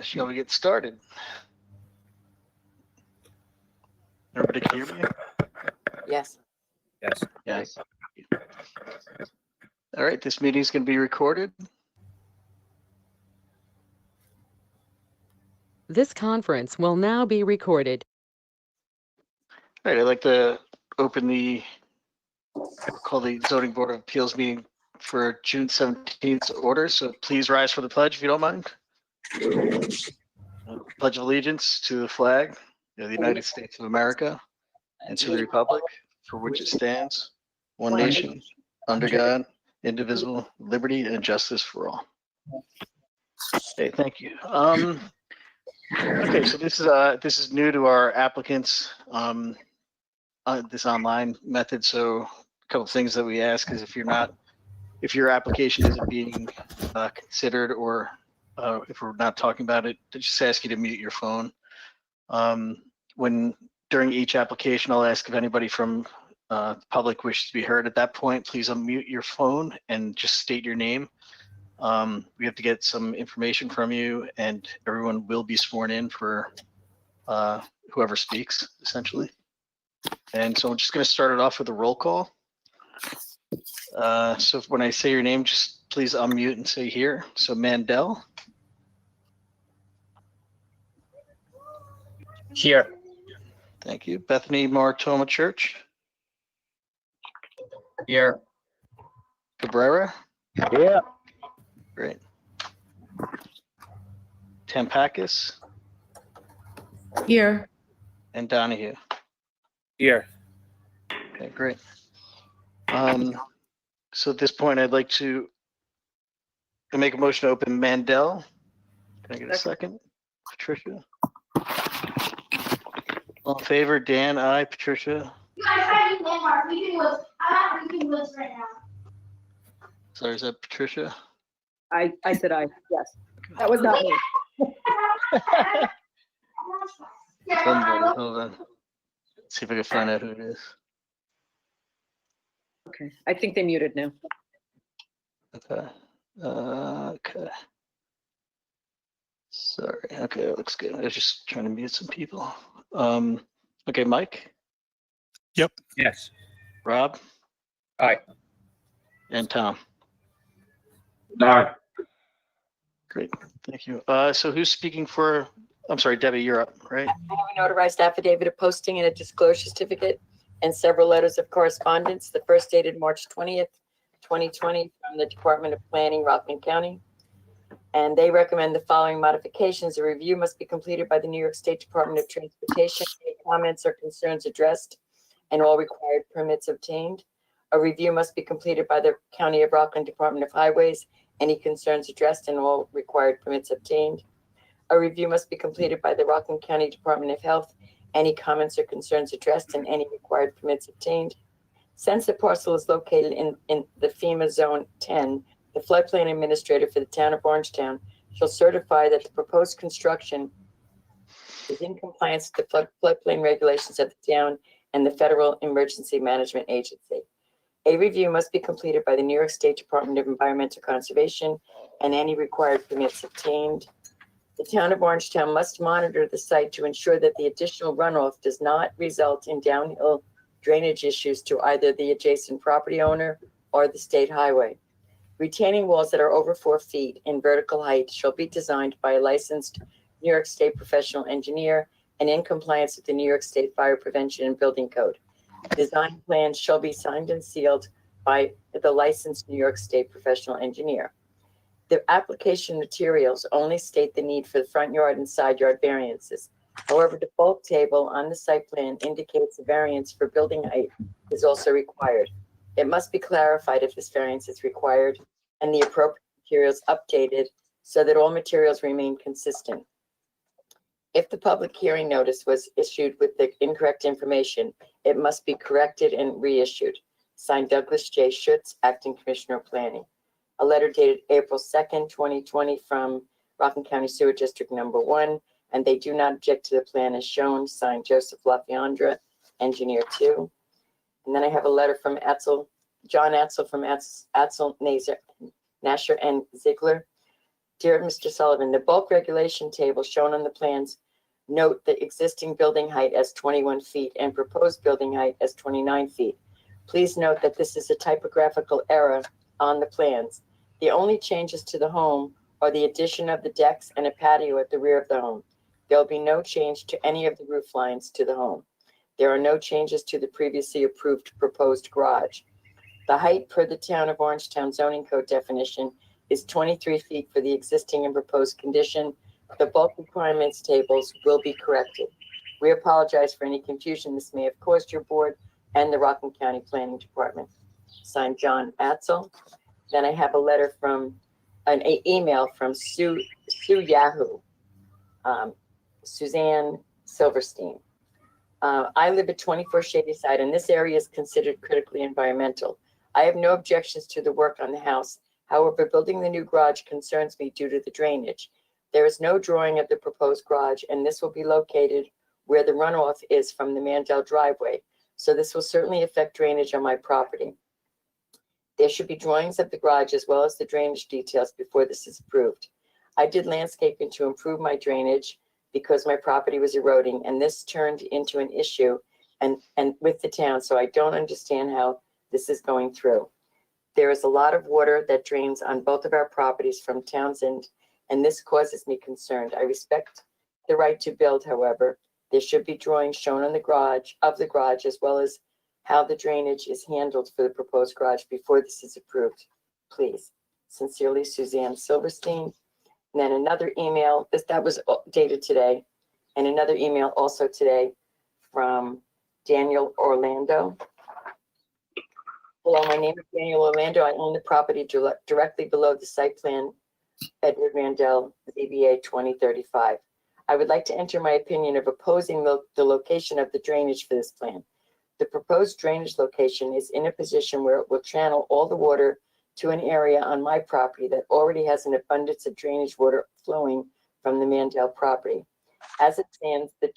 Shall we get started? Everybody can hear me? Yes. Yes. Yes. All right, this meeting is going to be recorded. This conference will now be recorded. All right, I'd like to open call the Zoning Board of Appeals meeting for June 17th to order. So please rise for the pledge if you don't mind. Pledge of allegiance to the flag of the United States of America and to the republic for which it stands, one nation, under God, indivisible, liberty and justice for all. Okay, thank you. Okay, so this is new to our applicants, this online method. So a couple of things that we ask is if your application isn't being considered, or if we're not talking about it, to just ask you to mute your phone. During each application, I'll ask if anybody from the public wishes to be heard. At that point, please unmute your phone and just state your name. We have to get some information from you, and everyone will be sworn in for whoever speaks, essentially. And so I'm just going to start it off with a roll call. So when I say your name, just please unmute and say here. So Mandel. Here. Thank you. Bethany Maritoma Church. Here. Cabrera. Yeah. Great. Tampakis. Here. And Donahue. Here. Okay, great. So at this point, I'd like to make a motion to open Mandel. Can I get a second? Patricia. All in favor? Dan, aye. Patricia. I'm reading Woods right now. Sorry, is that Patricia? I said I, yes. That was not me. Somebody, hold on. See if I can find out who it is. Okay, I think they muted now. Okay. Okay. Sorry. Okay, that looks good. I was just trying to mute some people. Okay, Mike. Yep. Yes. Rob. Aye. And Tom. Aye. Great. Thank you. So who's speaking for? I'm sorry, Debbie, you're up, right? I have a notarized affidavit of posting and a disclosure certificate and several letters of correspondence. The first dated March 20th, 2020 from the Department of Planning, Rockland County. And they recommend the following modifications. A review must be completed by the New York State Department of Transportation. Any comments or concerns addressed and all required permits obtained. A review must be completed by the County of Rockland Department of Highways. Any concerns addressed and all required permits obtained. A review must be completed by the Rockland County Department of Health. Any comments or concerns addressed and any required permits obtained. Since the parcel is located in the FEMA Zone 10, the floodplain administrator for the town of Orangetown shall certify that the proposed construction is in compliance with the floodplain regulations of the town and the Federal Emergency Management Agency. A review must be completed by the New York State Department of Environmental Conservation and any required permits obtained. The town of Orangetown must monitor the site to ensure that the additional runoff does not result in downhill drainage issues to either the adjacent property owner or the state highway. Retaining walls that are over 4 feet in vertical height shall be designed by a licensed New York State professional engineer and in compliance with the New York State Fire Prevention and Building Code. Design plans shall be signed and sealed by the licensed New York State professional engineer. The application materials only state the need for the front yard and side yard variances. However, the bulk table on the site plan indicates a variance for building height is also required. It must be clarified if this variance is required and the appropriate materials updated so that all materials remain consistent. If the public hearing notice was issued with the incorrect information, it must be corrected and reissued. Signed, Douglas J. Schutz, Acting Commissioner of Planning. A letter dated April 2nd, 2020 from Rockland County Sewer District Number 1, and they do not object to the plan as shown. Signed, Joseph LaFiandra, Engineer 2. And then I have a letter from John Atzel from Atzel, Nasher, and Ziegler, Dear Mr. Sullivan, the bulk regulation table shown on the plans note the existing building height as 21 feet and proposed building height as 29 feet. Please note that this is a typographical error on the plans. The only changes to the home are the addition of the decks and a patio at the rear of the home. There will be no change to any of the roof lines to the home. There are no changes to the previously approved proposed garage. The height per the Town of Orangetown zoning code definition is 23 feet for the existing and proposed condition. The bulk requirements tables will be corrected. We apologize for any confusion this may have caused your board and the Rockland County Planning Department. Signed, John Atzel. Then I have a letter from, an email from Sue Yahoo, Suzanne Silverstein. I live at 24 Shady Side, and this area is considered critically environmental. I have no objections to the work on the house. However, building the new garage concerns me due to the drainage. There is no drawing of the proposed garage, and this will be located where the runoff is from the Mandel driveway. So this will certainly affect drainage on my property. There should be drawings of the garage as well as the drainage details before this is approved. I did landscaping to improve my drainage because my property was eroding, and this turned into an issue and with the town, so I don't understand how this is going through. There is a lot of water that drains on both of our properties from Townsend, and this causes me concern. I respect the right to build, however. There should be drawings shown on the garage, as well as how the drainage is handled for the proposed garage before this is approved. Please. Sincerely, Suzanne Silverstein. And then another email, that was dated today, and another email also today from Daniel Orlando. Hello, my name is Daniel Orlando. I own the property directly below the site plan, Edward Mandel, ZBA 2035. I would like to enter my opinion of opposing the location of the drainage for this plan. The proposed drainage location is in a position where it will channel all the water to an area on my property that already has an abundance of drainage water flowing from the Mandel property. As it stands, the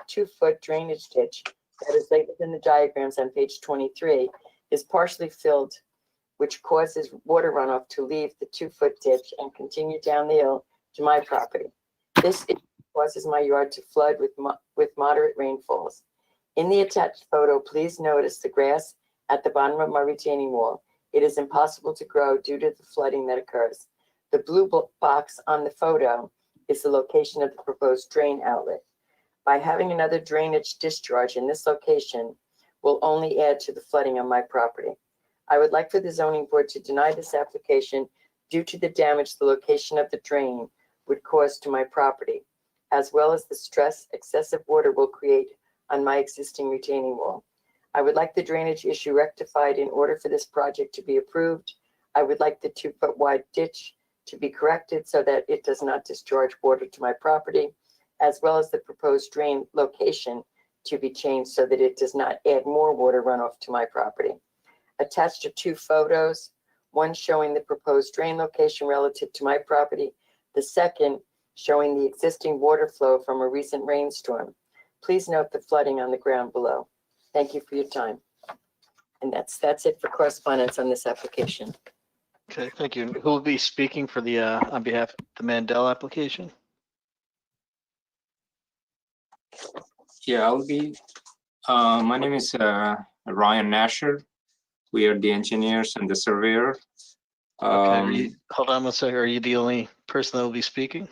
two-foot drainage ditch that is labeled in the diagrams on page 23 is partially filled, which causes water runoff to leave the 2-foot ditch and continue down the hill to my property. This causes my yard to flood with moderate rainfalls. In the attached photo, please notice the grass at the bottom of my retaining wall. It is impossible to grow due to the flooding that occurs. The blue box on the photo is the location of the proposed drain outlet. By having another drainage discharge in this location will only add to the flooding on my property. I would like for the zoning board to deny this application due to the damage the location of the drain would cause to my property, as well as the stress excessive water will create on my existing retaining wall. I would like the drainage issue rectified in order for this project to be approved. I would like the 2-foot wide ditch to be corrected so that it does not discharge water to my property, as well as the proposed drain location to be changed so that it does not add more water runoff to my property. Attached are 2 photos, one showing the proposed drain location relative to my property, the second showing the existing water flow from a recent rainstorm. Please note the flooding on the ground below. Thank you for your time. And that's it for correspondence on this application. Okay, thank you. Who will be speaking for the, on behalf of the Mandel application? Yeah, I'll be. My name is Ryan Nasher. We are the engineers and the surveyor. Okay, hold on one second. Are you the only person that will be speaking?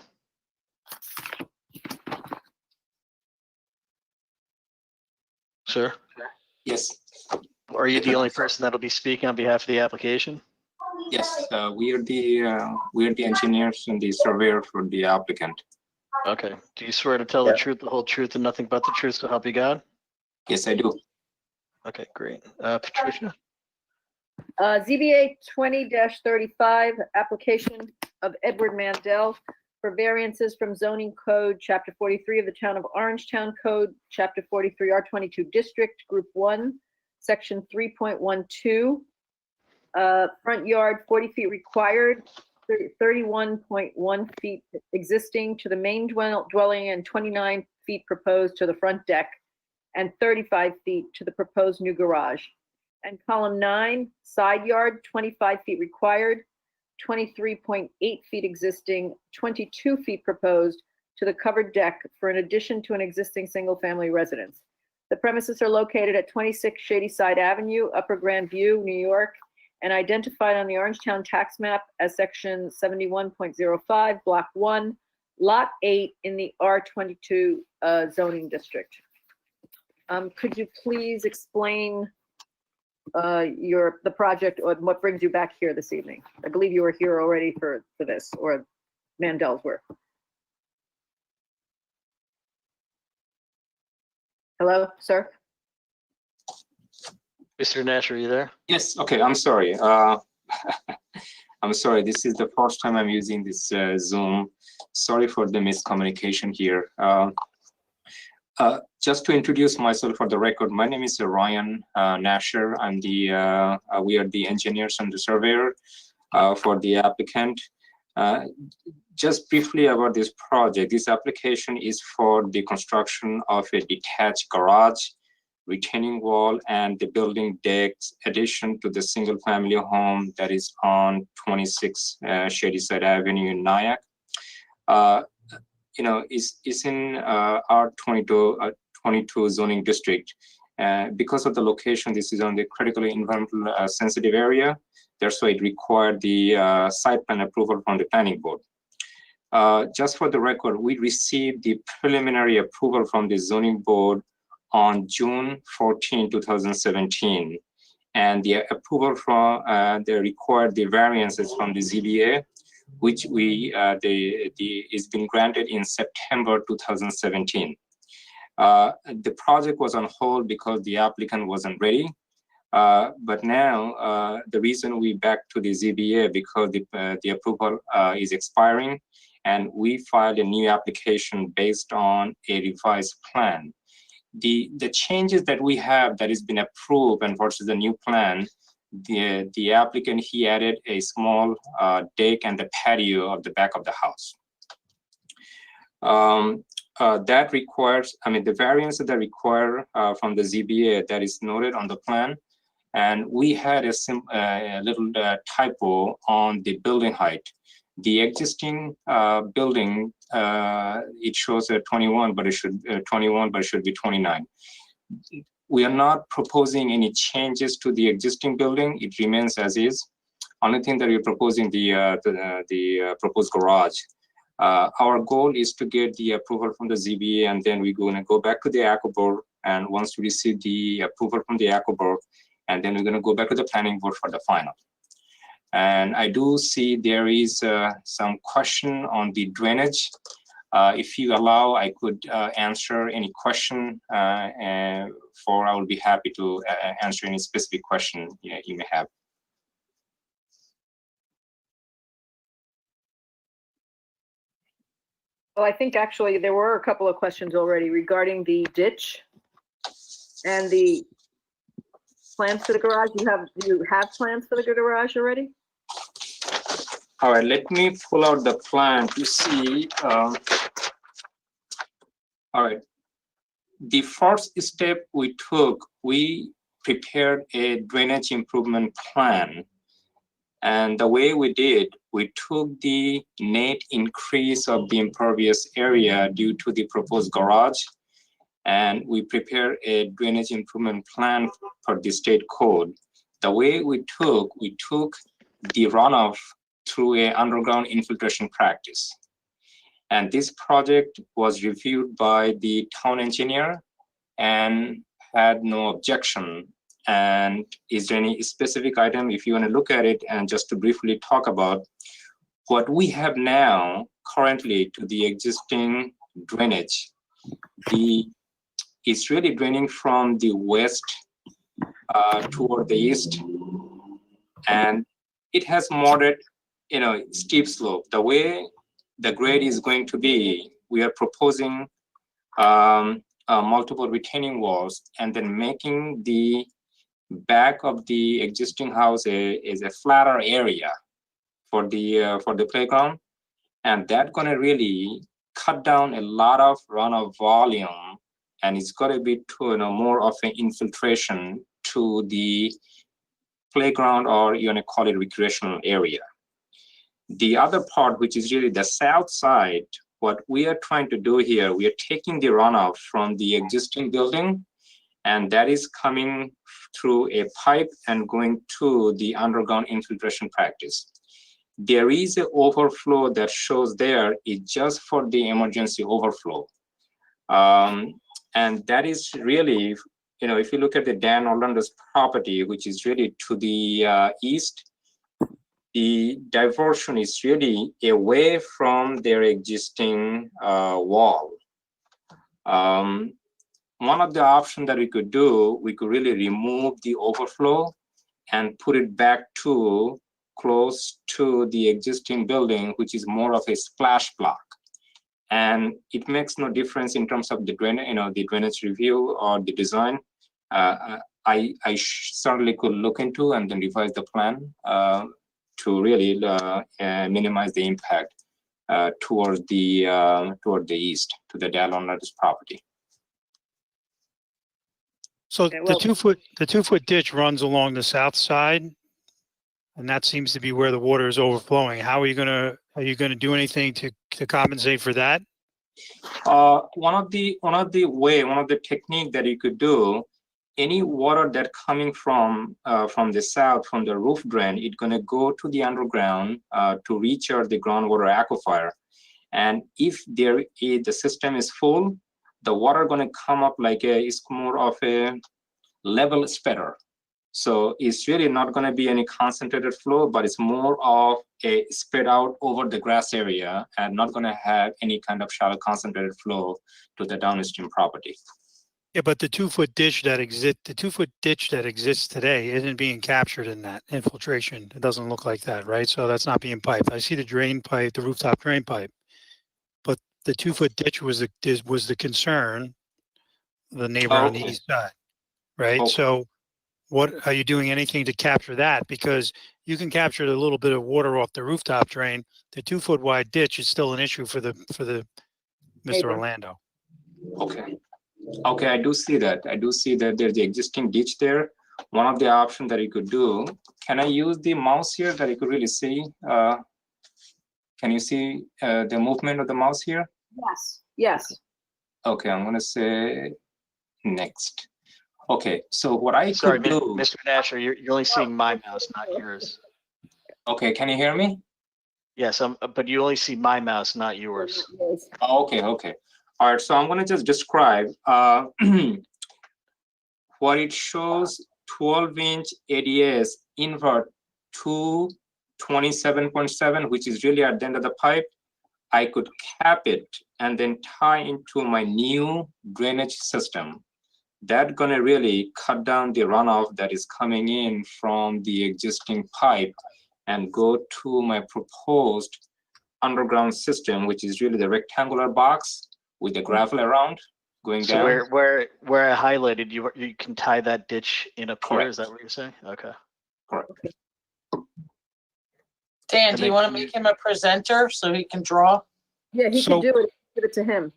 Sir? Yes. Are you the only person that'll be speaking on behalf of the application? Yes, we are the engineers and the surveyor for the applicant. Okay. Do you swear to tell the truth, the whole truth, and nothing but the truth, so help you God? Yes, I do. Okay, great. Patricia? ZBA 20-35, application of Edward Mandel for variances from zoning code, chapter 43 of the Town of Orangetown Code, chapter 43 R22 District, Group 1, section 3.12. Front yard 40 feet required, 31.1 feet existing to the main dwelling and 29 feet proposed to the front deck and 35 feet to the proposed new garage. And column 9, side yard 25 feet required, 23.8 feet existing, 22 feet proposed to the covered deck for an addition to an existing single-family residence. The premises are located at 26 Shadyside Avenue, Upper Grand View, New York, and identified on the Orangetown tax map as section 71.05, block 1, lot 8 in the R22 zoning district. Could you please explain the project or what brings you back here this evening? I believe you were here already for this, or Mandel's work. Hello, sir? Mr. Nash, are you there? Yes, okay, I'm sorry. I'm sorry, this is the first time I'm using this Zoom. Sorry for the miscommunication here. Just to introduce myself for the record, my name is Ryan Nasher. I'm we are the engineers and the surveyor for the applicant. Just briefly about this project, this application is for the construction of a detached garage, retaining wall, and the building decks addition to the single family home that is on 26 Shadyside Avenue in Nyack. Is in R22 zoning district. Because of the location, this is on the critically environmental sensitive area. That's why it required the site plan approval from the planning board. Just for the record, we received the preliminary approval from the zoning board on June 14, 2017. And the approval from, they required the variances from the ZBA, which is been granted in September 2017. The project was on hold because the applicant wasn't ready. But now the reason we back to the ZBA because the approval is expiring, and we filed a new application based on a revised plan. The changes that we have that has been approved and versus the new plan, the applicant, he added a small deck and the patio of the back of the house. That requires, the variance that require from the ZBA that is noted on the plan. And we had a little typo on the building height. The existing building, it shows a 21, but it should 21, but it should be 29. We are not proposing any changes to the existing building. It remains as is. Only thing that we're proposing the proposed garage. Our goal is to get the approval from the ZBA, and then we're going to go back to the ACO board. And once we receive the approval from the ACO board, and then we're going to go back to the planning board for the final. And I do see there is some question on the drainage. If you allow, I could answer any question, I will be happy to answer any specific question you may have. Well, I think actually there were a couple of questions already regarding the ditch and the plans for the garage. You have plans for the garage already? All right, let me pull out the plan to see. All right, the first step we took, we prepared a drainage improvement plan. And the way we did, we took the net increase of the impervious area due to the proposed garage, and we prepared a drainage improvement plan for the state code. The way we took the runoff through an underground infiltration practice. And this project was reviewed by the town engineer and had no objection. And is there any specific item, if you want to look at it, and just to briefly talk about what we have now currently to the existing drainage, it's really draining from the west toward the east, and it has moderate, steep slope. The way the grade is going to be, we are proposing multiple retaining walls, and then making the back of the existing house is a flatter area for the playground, and that's going to really cut down a lot of runoff volume, and it's going to be more of an infiltration to the playground, or you want to call it recreational area. The other part, which is really the south side, what we are trying to do here, we are taking the runoff from the existing building, and that is coming through a pipe and going to the underground infiltration practice. There is an overflow that shows there is just for the emergency overflow. And that is really, you know, if you look at the Dan Orlando's property, which is really to the east, the diversion is really away from their existing wall. One of the options that we could do, we could really remove the overflow and put it back to close to the existing building, which is more of a splash block. And it makes no difference in terms of the drainage, you know, the drainage review or the design. I certainly could look into and then revise the plan to really minimize the impact toward the east to the Dan Orlando's property. So Okay, well- the 2-foot ditch runs along the south side, and that seems to be where the water is overflowing. How are you gonna do anything to compensate for that? One of the technique that you could do, any water that coming from the south, from the roof drain, it's gonna go to the underground to recharge the groundwater aquifer. And if the system is full, the water gonna come up like it's more of a level spatter. So it's really not gonna be any concentrated flow, but it's more of a spread out over the grass area and not gonna have any kind of shallow concentrated flow to the downstream property. Yeah, but the 2-foot ditch that exists today isn't being captured in that infiltration. It doesn't look like that, right? So that's not being piped. I see the drain pipe, the rooftop drain pipe, but the 2-foot ditch was the concern, the neighbor on the Okay. east side, right? Okay. So what are you doing anything to capture that? Because you can capture a little bit of water off the rooftop drain. The 2-foot wide ditch is still an issue for the Mr. Neighbor. Orlando. Okay. Okay, I do see that. I do see that there's the existing ditch there. One of the options that you could do, can I use the mouse here that you could really see? Can you see the movement of the mouse here? Yes. Yes. Okay, I'm gonna say next. Okay, so what I Sorry, could do. Mr. Nasher, you're only seeing my mouse, not yours. Okay, can you hear me? Yes, but you only see my mouse, not yours. Oh, okay, okay. All right, so I'm gonna just describe what it shows. 12-inch ADS invert to 27.7, which is really at the end of the pipe. I could cap it and then tie into my new drainage system. That's gonna really cut down the runoff that is coming in from the existing pipe and go to my proposed underground system, which is really the rectangular box with the gravel around going So down. where I highlighted, you can tie that ditch in up here. Correct. Is that what you're saying? Okay. Correct. Dan, And do you then want to can you- make him a presenter so he can draw? Yeah, he So- can do it. Give it to him.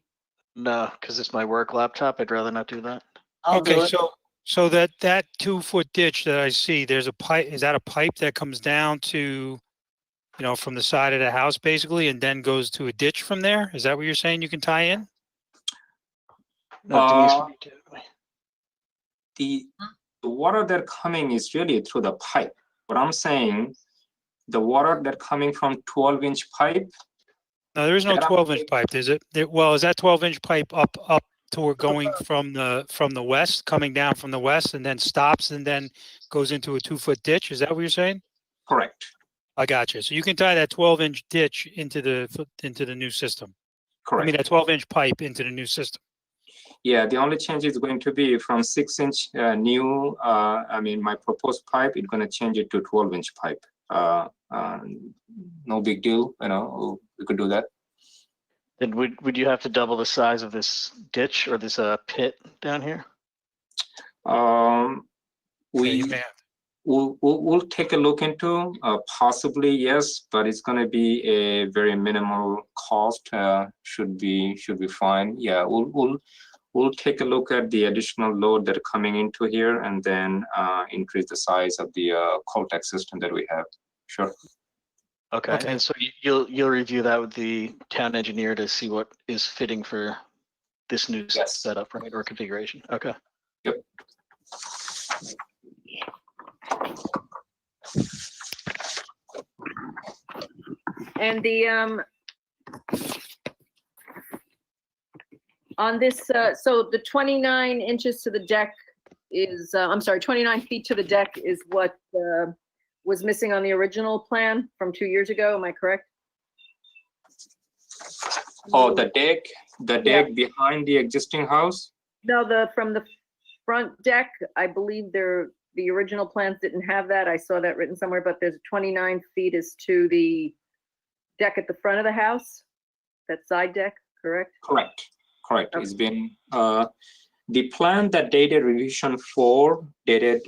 No, because it's my work laptop. I'd rather not do that. I'll do Okay, it. so that 2-foot ditch that I see, there's a pipe. Is that a pipe that comes down to, from the side of the house basically, and then goes to a ditch from there? Is that what you're saying? You can tie in? No, Denise, what are you doing? The water that coming is really through the pipe. What I'm saying, the water that coming from 12-inch pipe. No, there is no That- 12-inch pipe, is it? Well, is that 12-inch pipe up toward going from the west, coming down from the west, and then stops and then goes into a 2-foot ditch? Is that what you're saying? Correct. I got you. So you can tie that 12-inch ditch into the new system. Correct. I mean, that 12-inch pipe into the new system. Yeah, the only change is going to be from 6-inch new. My proposed pipe. It's going to change it to 12-inch pipe. No big deal. We could do that. Then would you have to double the size of this ditch or this pit down here? Yeah, you may have. We'll take a look into possibly yes, but it's going to be a very minimal cost. Should be fine. Yeah, we'll take a look at the additional load that are coming into here and then increase the size of the Coltex system that we have. Sure. Okay, Okay. and so you'll review that with the town engineer to see what is fitting for this new Yes. setup, right, or configuration? Okay. Yep. And the, on this, so the 29 inches to the deck is, I'm sorry, 29 feet to the deck is what was missing on the original plan from 2 years ago, am I correct? Oh, the deck behind the existing house? No, from the front deck, I believe the original plans didn't have that. I saw that written somewhere, but there's 29 feet is to the deck at the front of the house, that side deck, correct? Correct. Okay. It's been, the plan that dated revision 4, dated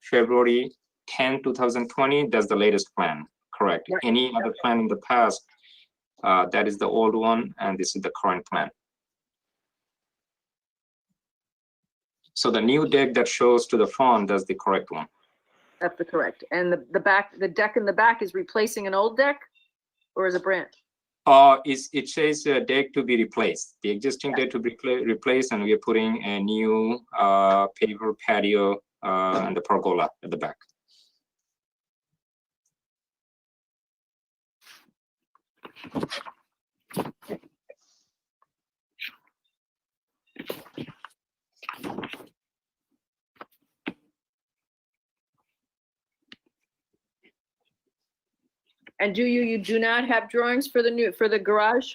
February 10, 2020, that's the latest plan, correct. Right. Any other plan in the past, that is the old one, and this is the current plan. So the new deck that shows to the front, that's the correct one. That's the correct. And the deck in the back is replacing an old deck, or is it brand? It says deck to be replaced. The existing deck to be replaced, and we are putting a new paver patio and the pergola at the back. And you do not have drawings for the garage?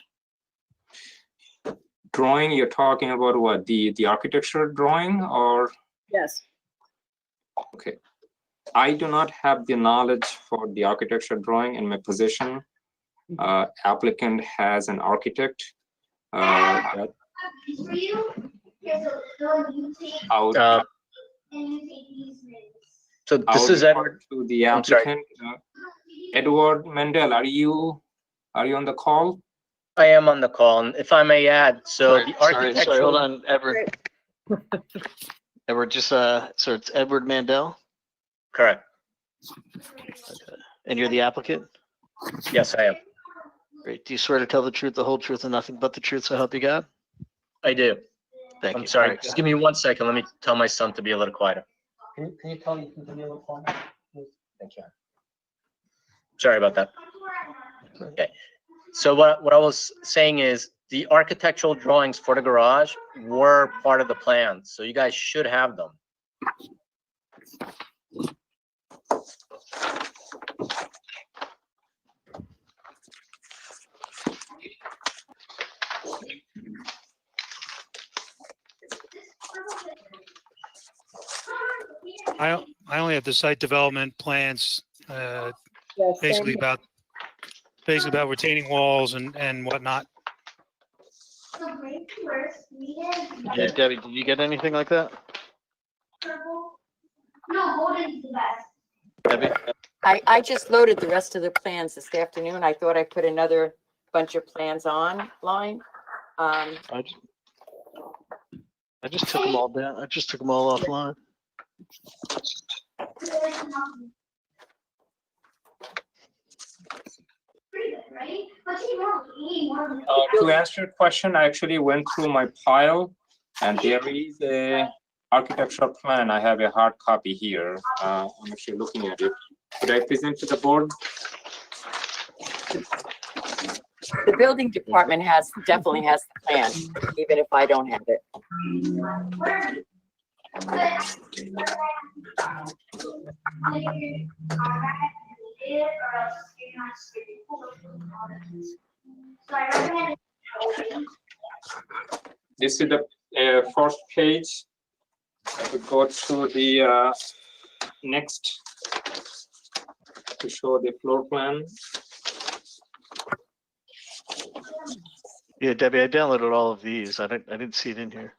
Drawing, you're talking about what? The architecture drawing, or? Yes. Okay. I do not have the knowledge for the architecture drawing in my position. Applicant has an architect. That For you, here's a you take out, and you take these minutes. So this is Edward. to the I'm sorry. applicant. Edward Mendel, are you on the call? I am on the call, and if I may add, so the Sorry, architectural. hold on, Edward. Edward, just, so it's Edward Mandel, Correct. and you're the applicant? Yes, I am. Great. Do you swear to tell the truth, the whole truth, and nothing but the truth, so help you God? I do. Thank you. I'm sorry. All right, Just give me 1 second. Let me tell my son to be a little quieter. Can you tell me to be a little quieter? Thank you. Sorry about that. Okay. So what I was saying is the architectural drawings for the garage were part of the plan, so you guys should have them. I only have the site development plans, Yes, basically same. about retaining walls and whatnot. So break the worst, read it. Yeah, Debbie, did you get anything like that? Purple. No, golden is the best. Debbie? I just loaded the rest of the plans this afternoon. I thought I put another bunch of plans online. I just took them all down. I just took them all offline. Pretty good, right? But you need more. To answer your question, I actually went through my pile, and there is a architectural plan. I have a hard copy here. I'm actually looking at it. Could I present to the board? The building department definitely has the plan, even if I don't have it. This is the first page. I would go to the next to show the floor plan. Yeah, Debbie, I downloaded all of these. I didn't see it in here.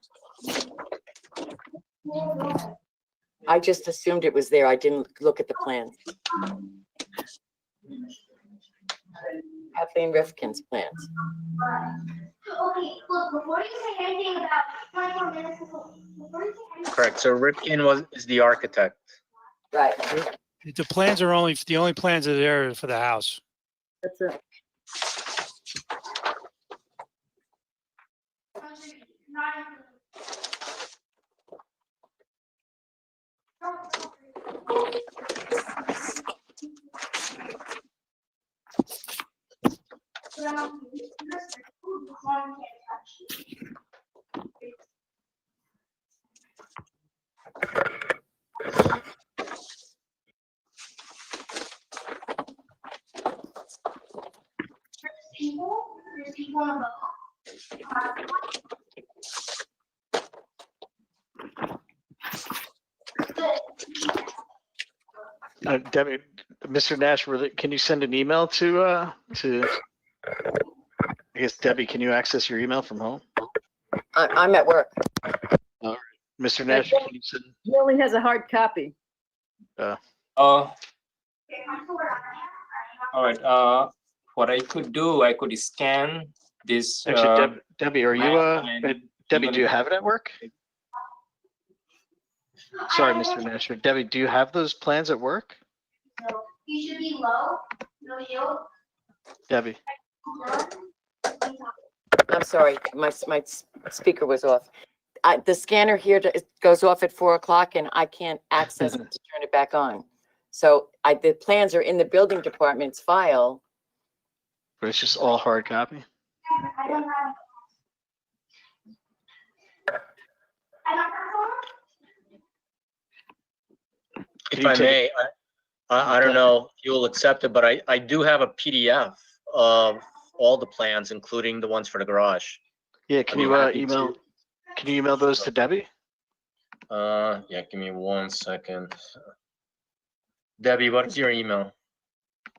I just assumed it was there. I didn't look at the plans. Kathleen Rifkin's plans. Okay, look, before you say anything about 24 minutes, before you say anything. Correct. So Rifkin is the architect. Right. The plans are the only plans that are there for the house. That's it. There's people on the Debbie, Mr. Nash, can you send an email to, I guess, Debbie, can you access your email from home? I'm at work. Mr. Nash, can you send? He only has a hard copy. All right. What I could do, I could scan this. Actually, Debbie, are you, map Debbie, do you have it at work? Sorry, Mr. Nash, but Debbie, do you have those plans at work? So you should be low, no yield. Debbie, I'm sorry, my speaker was off. The scanner here goes off at 4 o'clock and I can't access it to turn it back on. So the plans are in the building department's file. but it's just all hard copy? I don't have. I don't have one. Can If you I take may, I don't know if you'll accept it, but I do have a PDF of all the plans, including the ones for the garage. Yeah, can you email those to Debbie? Yeah, give me 1 second. Debbie, what's your email?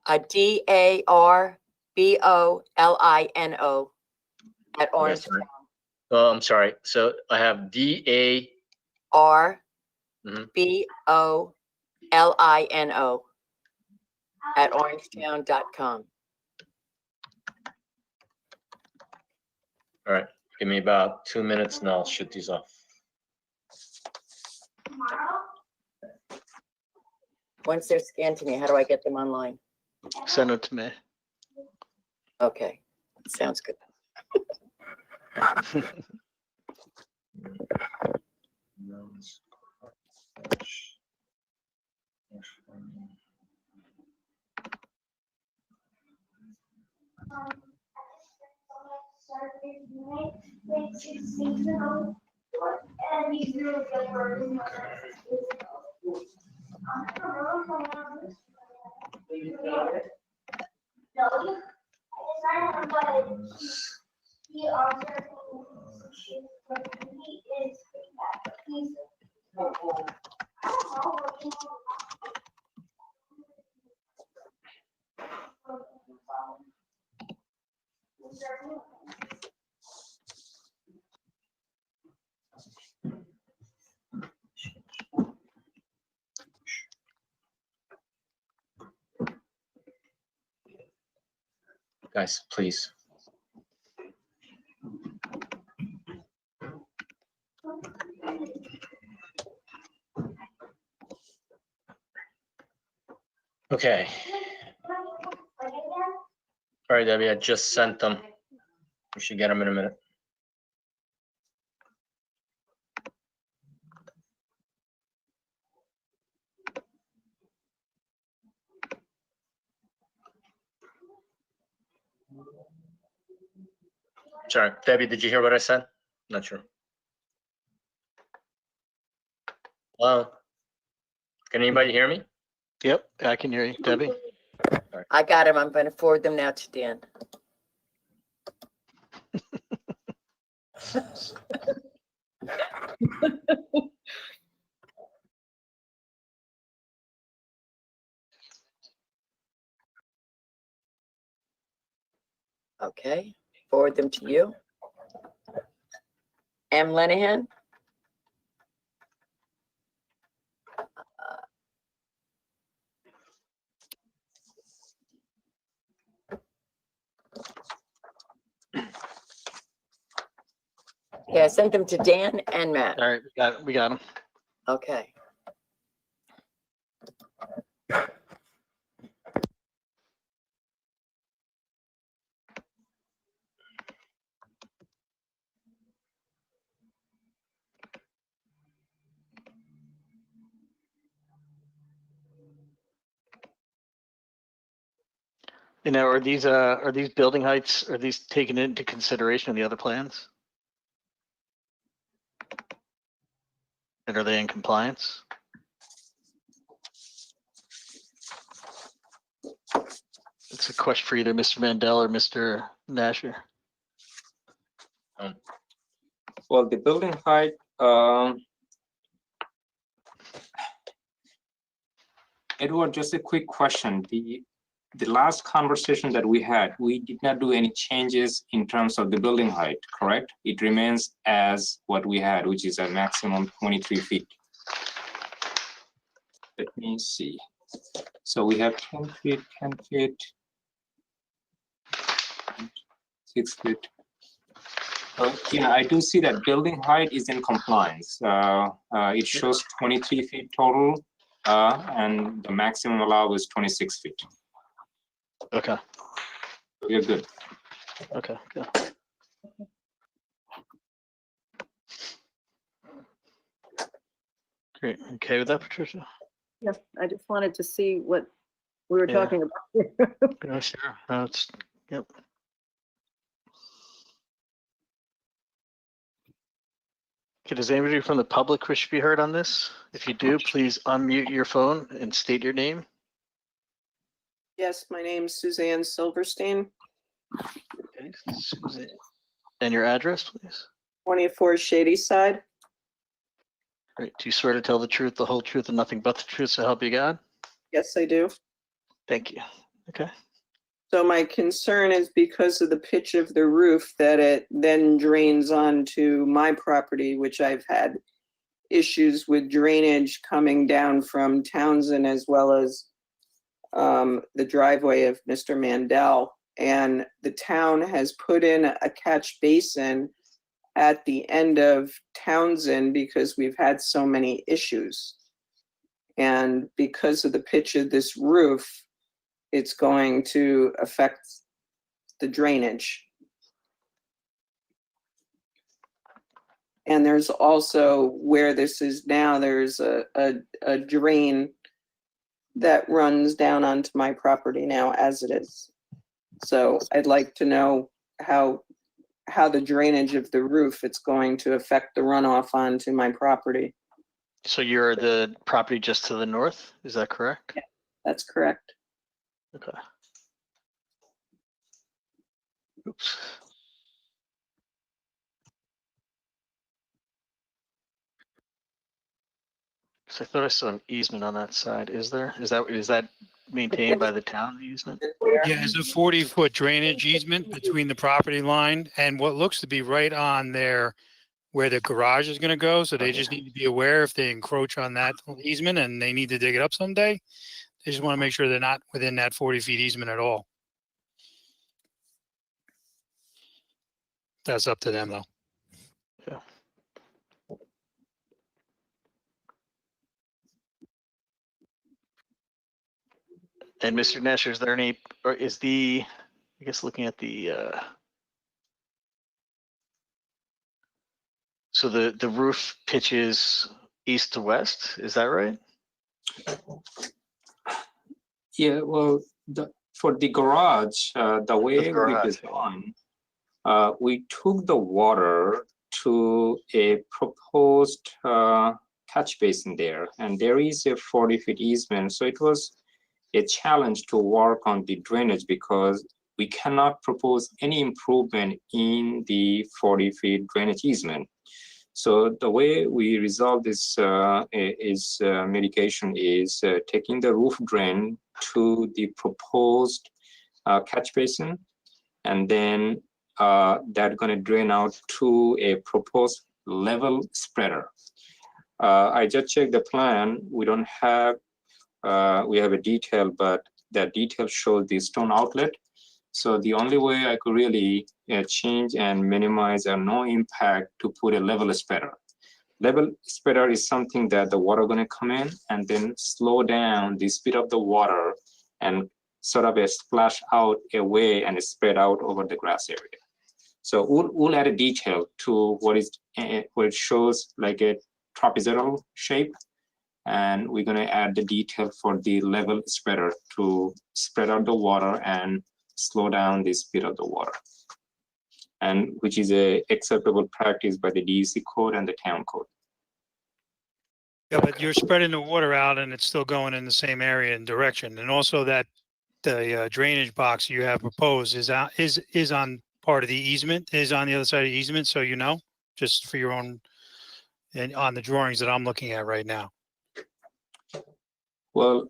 DARBOLINO at Orange. sorry. Oh, I'm sorry. So I have DA. RBOLINO at orangetown.com. All right, give me about 2 minutes and I'll shoot these off. Tomorrow. Once they're scanned to me, how do I get them online? Send them to me. Okay, sounds good. Guys, please. Okay. All right, Debbie, I just sent them. You should get them in a minute. Sorry, Debbie, did you hear what I said? Not sure. Hello? Can anybody hear me? Yep, I can hear you, Debbie. I got them. I'm going to forward them now to Dan. Okay, forward them to you. M. Lenahan. Yeah, I sent them to Dan and Matt. All right, we got them. Okay. And now, are these building heights, are these taken into consideration in the other plans? And are they in compliance? It's a question for either Mr. Mandel or Mr. Nasher. Well, the building height, Edward, just a quick question. The last conversation that we had, we did not do any changes in terms of the building height, correct? It remains as what we had, which is a maximum 23 feet. Let me see. So we have 10 feet, 10 feet, 6 feet. Yeah, I do see that building height is in compliance. It shows 23 feet total, and the maximum allowed is 26 feet. Okay. We're good. Okay. Good. Great. Okay with that, Patricia? Yes, I just wanted to see what we were Yeah. talking about. Yeah, sure. That's, yep. Okay, does anybody from the public wish to be heard on this? If you do, please unmute your phone and state your name. Yes, my name's Suzanne Silverstein, Okay, Suzanne. And your address, please. 24 Shady Side. Great. Do you swear to tell the truth, the whole truth, and nothing but the truth, so help you God? Yes, I do. Thank you. Okay. So my concern is because of the pitch of the roof that it then drains onto my property, which I've had issues with drainage coming down from Townsend as well as the driveway of Mr. Mandel. And the town has put in a catch basin at the end of Townsend because we've had so many issues. And because of the pitch of this roof, it's going to affect the drainage. And there's also, where this is now, there's a drain that runs down onto my property now as it is. So I'd like to know how the drainage of the roof, it's going to affect the runoff onto my property. So you're the property just to the north, is that correct? Yeah, that's correct. Okay. Oops. So I thought I saw an easement on that side. Is there? Is that maintained by the town, the easement? Yeah, it's a 40-foot drainage easement between the property line and what looks to be right on there where the garage is going to go. So they just need to be aware if they encroach on that easement and they need to dig it up someday. They just want to make sure they're not within that 40-feet easement at all. That's up to them, though. Yeah. And Mr. Nash, is there any, or is the, I guess looking at the, so the roof pitches east to west, is that right? Yeah, well, for the garage, the way we garage. designed, we took the water to a proposed catch basin there, and there is a 40-foot easement. So it was a challenge to work on the drainage because we cannot propose any improvement in the 40-foot drainage easement. So the way we resolve this mitigation is taking the roof drain to the proposed catch basin, and then that's going to drain out to a proposed level spreader. I just checked the plan. We don't have, we have a detail, but that detail shows the stone outlet. So the only way I could really change and minimize or no impact to put a level spreader. Level spreader is something that the water going to come in and then slow down the speed of the water and sort of a splash out away and spread out over the grass area. So we'll add a detail to what it shows like a trapezoidal shape, and we're going to add the detail for the level spreader to spread out the water and slow down the speed of the water, and which is a acceptable practice by the DEC code and the town code. Yeah, but you're spreading the water out and it's still going in the same area and direction. And also that the drainage box you have proposed is on part of the easement, is on the other side of the easement, so you know, just for your own, and on the drawings that I'm looking at right now. Well,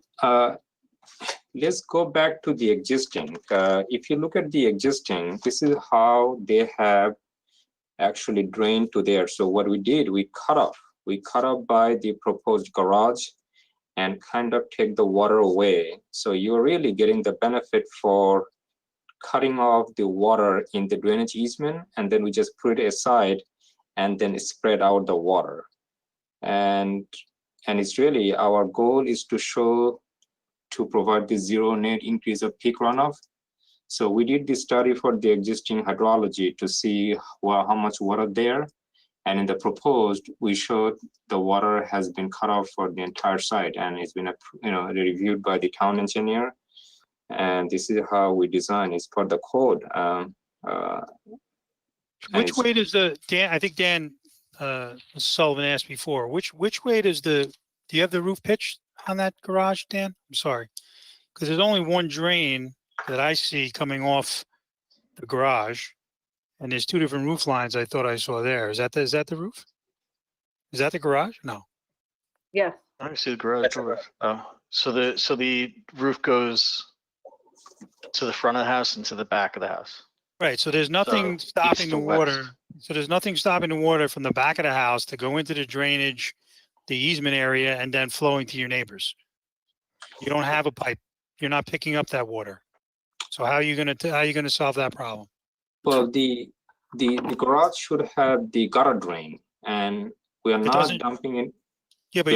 let's go back to the existing. If you look at the existing, this is how they have actually drained to there. So what we did, we cut off by the proposed garage and kind of take the water away. So you're really getting the benefit for cutting off the water in the drainage easement, and then we just put it aside and then spread out the water. And it's really, our goal is to provide the zero net increase of peak runoff. So we did this study for the existing hydrology to see how much water there. And in the proposed, we showed the water has been cut off for the entire site, and it's been reviewed by the town engineer. And this is how we design. It's for the code. Which way does Dan? I think Dan Sullivan asked before. Which way does do you have the roof pitch on that garage, Dan? I'm sorry, because there's only one drain that I see coming off the garage. And there's two different roof lines I thought I saw there. Is that the roof? Is that the garage? No. Yes. I see the garage door. Oh, so the roof goes to the front of the house and to the back of the house. Right. So there's nothing stopping the water. So there's nothing stopping the water from the back of the house to go into the drainage, the easement area, and then flowing to your neighbors. You don't have a pipe. You're not picking up that water. So how are you gonna solve that problem? Well, the garage should have the gutter drain, and we are not dumping it. Yeah, but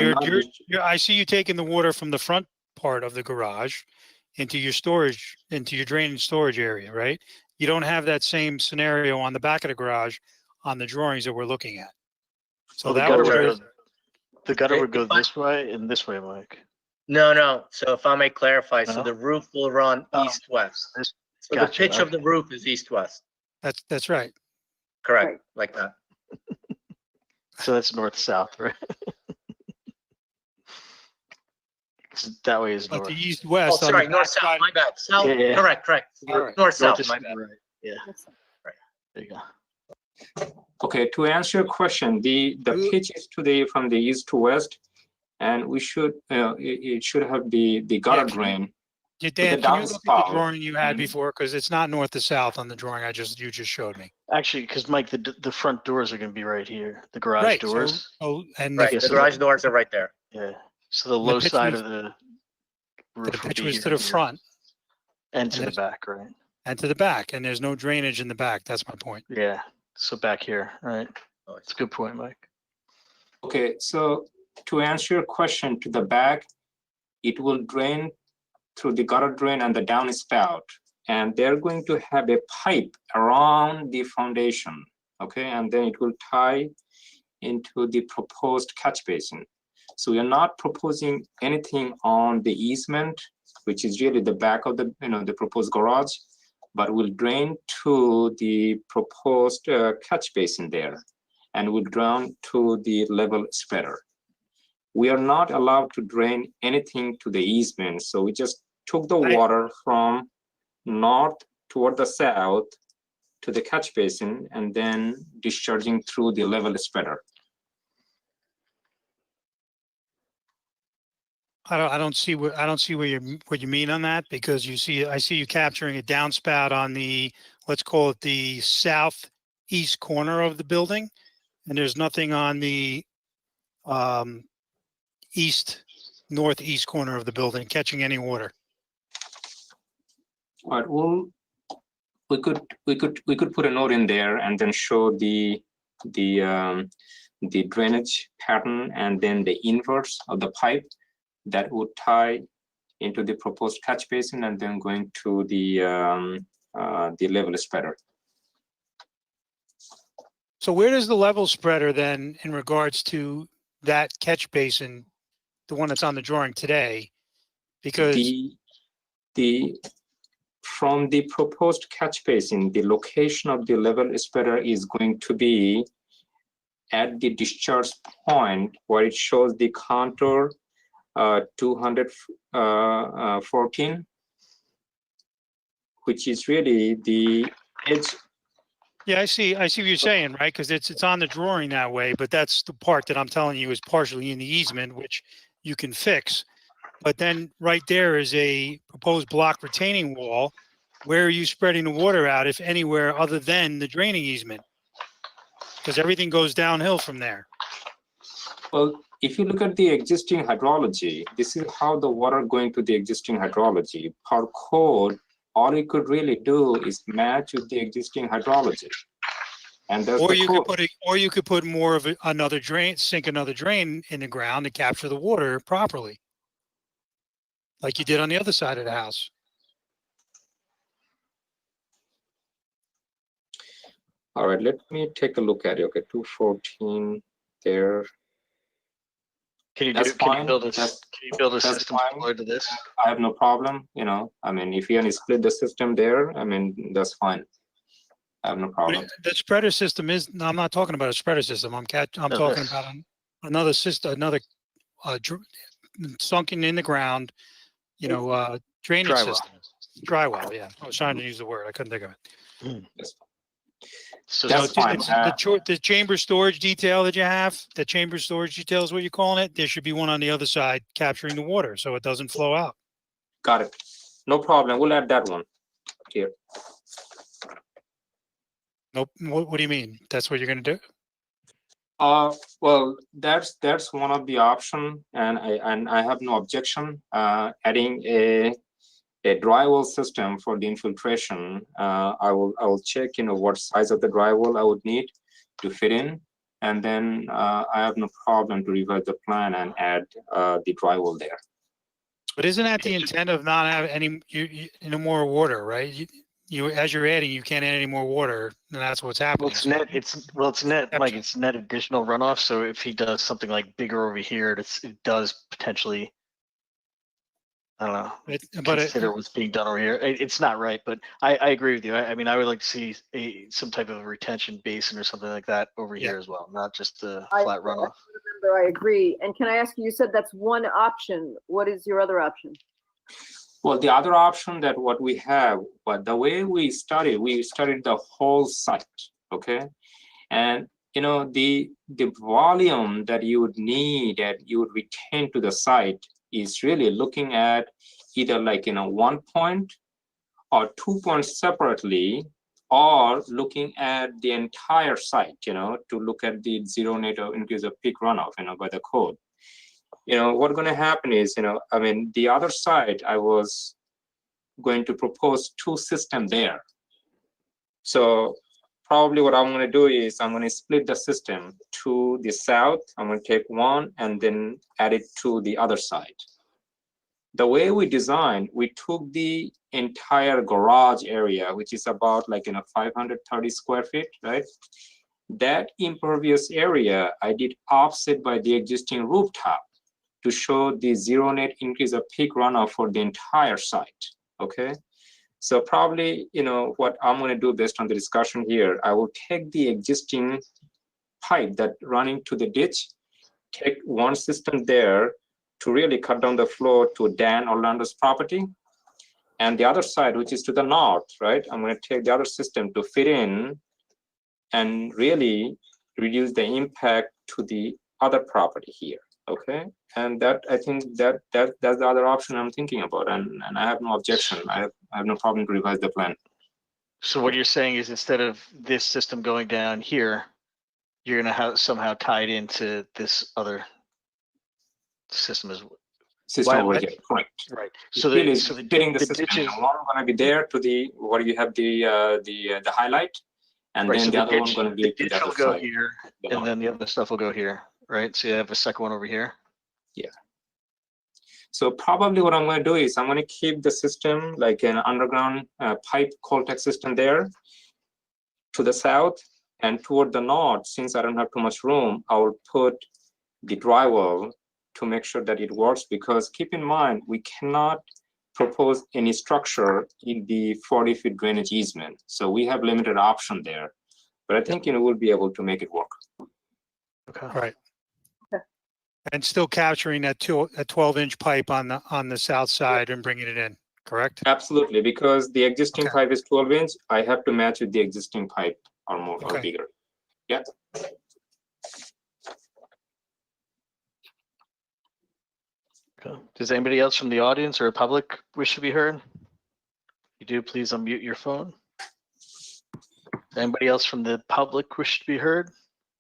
I see you taking the water from the front part of the garage into your drainage storage area, right? You don't have that same scenario on the back of the garage on the drawings that we're looking at. So the gutter would go this way and this way, Mike. No. So if I may clarify, so No? the roof will run east-west. So the pitch of the roof is east-west. That's right. Correct, Right. like that. So that's north-south, right? That way is But north. the east-west. Oh, sorry, north-south, my bad. South, Yeah. correct. All right. North-south, North my is bad. right. Yeah. Right. There you go. Okay, to answer your question, the pitch is from the east to west, and we should it should have the gutter drain. Yeah, Dan, the can you look at the downspout. drawing you had before? Because it's not north to south on the drawing you just showed me. Actually, because Mike, the front doors are going to be right here. The garage Right. doors. And Right, Yes, the sir. garage doors are right there. Yeah. So the the low pitch side was- of the the roof would pitch be was here to the and here. front And to the there's- back, right? and to the back, and there's no drainage in the back. That's my point. Yeah. So back here, right? That's a good point, Mike. Okay, so to answer your question, to the back, it will drain through the gutter drain and the downspout, and they're going to have a pipe around the foundation, okay, and then it will tie into the proposed catch basin. So we are not proposing anything on the easement, which is really the back of the proposed garage, but will drain to the proposed catch basin there, and will drain to the level spreader. We are not allowed to drain anything to the easement, so we just took the water from north toward the south to the catch basin and then discharging through the level spreader. I don't see what you mean on that, because I see you capturing a downspout on the, let's call it the southeast corner of the building, and there's nothing on the northeast corner of the building catching any water. But we could put a note in there and then show the drainage pattern and then the inverse of the pipe that would tie into the proposed catch basin and then going to the level spreader. So where does the level spreader then, in regards to that catch basin, the one that's on the drawing today? Because from the proposed catch basin, the location of the level spreader is going to be at the discharge point where it shows the contour 214, which is really the edge. Yeah, I see what you're saying, right? Because it's on the drawing that way, but that's the part that I'm telling you is partially in the easement, which you can fix. But then right there is a proposed block retaining wall. Where are you spreading the water out, if anywhere, other than the draining easement? Because everything goes downhill from there. Well, if you look at the existing hydrology, this is how the water going to the existing hydrology. Per code, all you could really do is match with the existing hydrology. And there's Or the you code. could put more of another drain, sink another drain in the ground to capture the water properly, like you did on the other side of the house. All right, let me take a look at it. Okay, 214 there. Can you That's do? Can you fine. build a? Can you build a That's system fine. similar to this? I have no problem. You know, I mean, if you want to split the system there, I mean, that's fine. I have no problem. The spreader system is. No, I'm not talking about a spreader system. I'm talking about another system, another sunken in the ground. You know, drainage Dry well. system. Dry well. Yeah, I was trying to use the word. I couldn't think of it. So That's fine. The chamber storage detail that you have, the chamber storage detail is what you're calling it. There should be one on the other side capturing the water so it doesn't flow out. Got it. No problem. We'll add that one here. Nope. What do you mean? That's what you're going to do? Well, that's one of the option, and I have no objection adding a dry well system for the infiltration. I will check, you know, what size of the dry well I would need to fit in, and then I have no problem to revise the plan and add the dry well there. But isn't that the intent of not having any more water, right? You as you're adding, you can't add any more water, and that's what's happening. Well, it's net, Mike. It's net additional runoff. So if he does something like bigger over here, it does potentially. I don't know. Consider what's being done over here. It's not right, but I agree with you. I mean, I would like to see some type of a retention basin or something like that over here as well, not just a flat runoff. I agree. And can I ask you said that's one option. What is your other option? Well, the other option that what we have, but the way we studied the whole site, okay? And, you know, the volume that you would need and you would retain to the site is really looking at either like, you know, 1 point or 2 points separately, or looking at the entire site, you know, to look at the zero net increase of peak runoff, you know, by the code. You know, what's going to happen is, you know, I mean, the other side, I was going to propose 2 systems there. So probably what I'm going to do is I'm going to split the system to the south. I'm going to take one and then add it to the other side. The way we designed, we took the entire garage area, which is about like, you know, 530 square feet, right? That impervious area, I did offset by the existing rooftop to show the zero net increase of peak runoff for the entire site, okay? So probably, you know, what I'm gonna do based on the discussion here, I will take the existing pipe that running to the ditch, take one system there to really cut down the flow to Dan Orlando's property. And the other side, which is to the north, right? I'm gonna take the other system to fit in and really reduce the impact to the other property here, okay? And that, I think that's the other option I'm thinking about, and I have no objection. I have no problem to revise the plan. So what you're saying is instead of this system going down here, you're going to somehow tie it into this other system as well. System over here, correct. Right. So the system, ditches, one going to be there to the where you have the highlight, and right, then so the other one going to be the to the ditch other will go side. here, and then the other stuff will go here, right? So you have a second one over here. Yeah. So probably what I'm going to do is I'm going to keep the system like an underground pipe Coltex system there to the south, and toward the north, since I don't have too much room, I will put the dry well to make sure that it works, because keep in mind, we cannot propose any structure in the 40-foot drainage easement. So we have limited option there, but I think, we'll be able to make it work. Okay. Right. And still capturing that 12-inch pipe on the south side and bringing it in, correct? Absolutely, because the existing Okay. pipe is 12 inch, I have to match with the existing pipe or more or Okay. bigger. Yeah. Okay. Does anybody else from the audience or public wish to be heard? If you do, please unmute your phone. Anybody else from the public wish to be heard?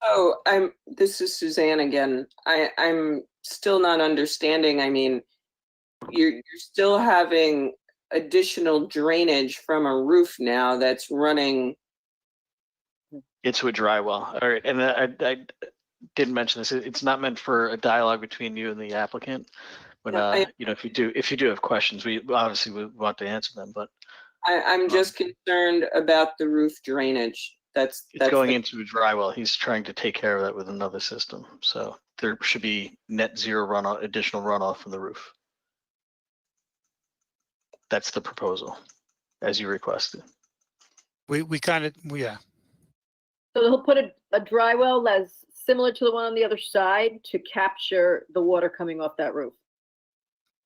Oh, this is Suzanne again. I'm still not understanding. I mean, you're still having additional drainage from a roof now that's running. Into a dry well. All right, and I didn't mention this. It's not meant for a dialogue between you and the applicant. But No, if you do have questions, we obviously would want to answer them. But I'm just concerned about the roof drainage. it's going into a dry well. He's trying to take care of that with another system. So there should be net zero runoff, additional runoff from the roof. That's the proposal, as you requested. Yeah. So he'll put a dry well that's similar to the one on the other side to capture the water coming off that roof.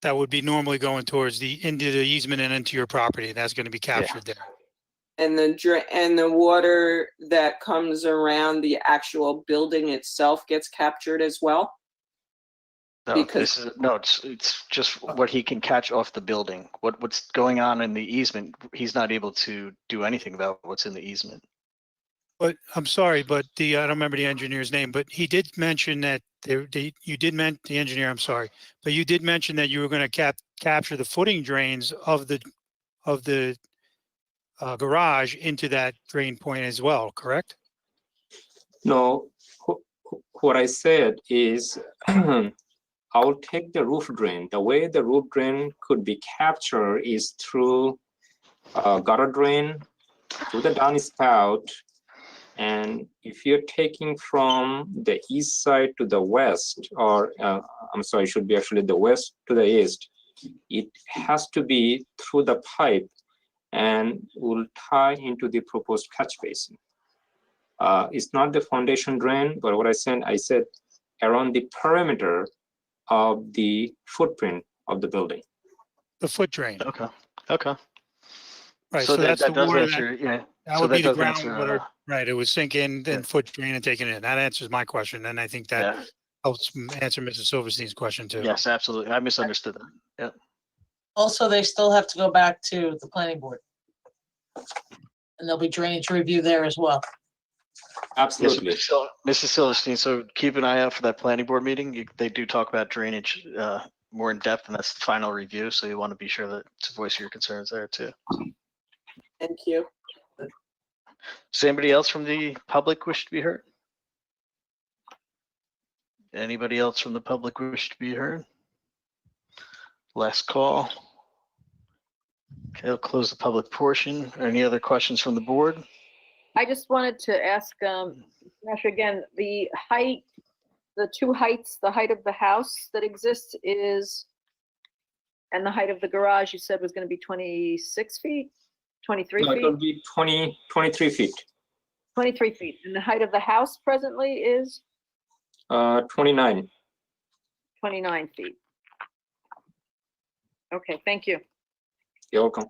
That would be normally going towards into the easement and into your property. That's going to be captured there. And the water that comes around the actual building itself gets captured as well? No, Because- it's just what he can catch off the building. What's going on in the easement, he's not able to do anything about what's in the easement. But I'm sorry, but I don't remember the engineer's name, but he did mention that you did mention the engineer, I'm sorry, but you did mention that you were going to capture the footing drains of the garage into that drain point as well, correct? No, what I said is I'll take the roof drain. The way the roof drain could be captured is through a gutter drain, through the downspout. And if you're taking from the east side to the west, or I'm sorry, it should be actually the west to the east, it has to be through the pipe and will tie into the proposed catch basin. It's not the foundation drain, but what I said around the perimeter of the footprint of the building. The foot drain. Okay. Right, So so that's that the does water answer, yeah. that So would be the does answer, groundwater. Right, it would sink in, then yeah. foot drain and take it in. That answers my question, and I think that Yeah. helps answer Mrs. Silverstein's question too. Yes, absolutely. I misunderstood that. Yeah. Also, they still have to go back to the planning board. And there'll be drainage review there as well. Absolutely. Yes, Mrs. Silverstein, so keep an eye out for that planning board meeting. They do talk about drainage more in depth, and that's the final review. So you want to be sure to voice your concerns there too. Thank you. Does anybody else from the public wish to be heard? Anybody else from the public wish to be heard? Last call. Okay, I'll close the public portion. Any other questions from the board? I just wanted to ask, Nash, again, the height, the two heights, the height of the house that exists is, and the height of the garage you said was going to be 26 feet, 23 No, it will feet, be 23 feet. 23 feet. And the height of the house presently is 29. 29 feet. Okay, thank you. You're welcome.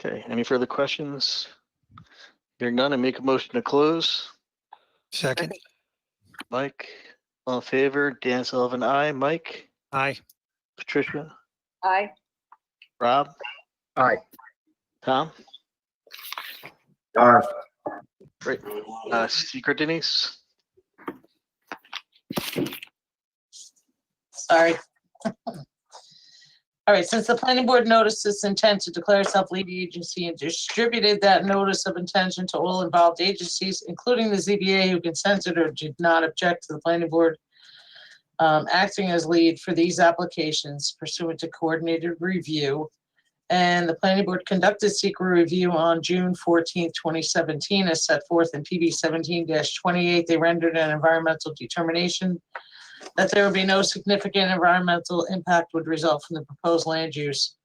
Okay, any further questions? Hearing none, I make a motion to close. Second, Mike, all in favor? Dan Sullivan, aye. Mike? aye. Patricia? Aye. Rob? Aye. Tom? Aye. Great. Secret Denise? Sorry. All right, since the planning board noticed its intent to declare itself lead agency and distributed that notice of intention to all involved agencies, including the ZBA who consented or did not object to the planning board acting as lead for these applications pursuant to coordinated review. And the planning board conducted secret review on June 14th, 2017, as set forth in PB 17-28. They rendered an environmental determination that there would be no significant environmental impact would result from the proposed land use.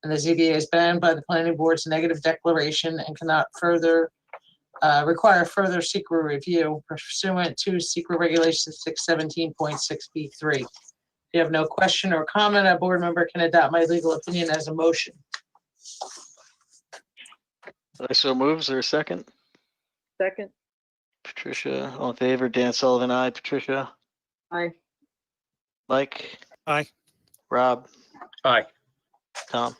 And the ZBA is bound by the planning board's negative declaration and cannot further require further secret review pursuant to secret regulations 617.6B3. If you have no question or comment, a board member can adopt my legal opinion as a motion. I so moves. Is there a second? Second. Patricia, all in favor? Dan Sullivan, aye. Patricia? Aye. Mike? Aye. Rob? Aye. Tom?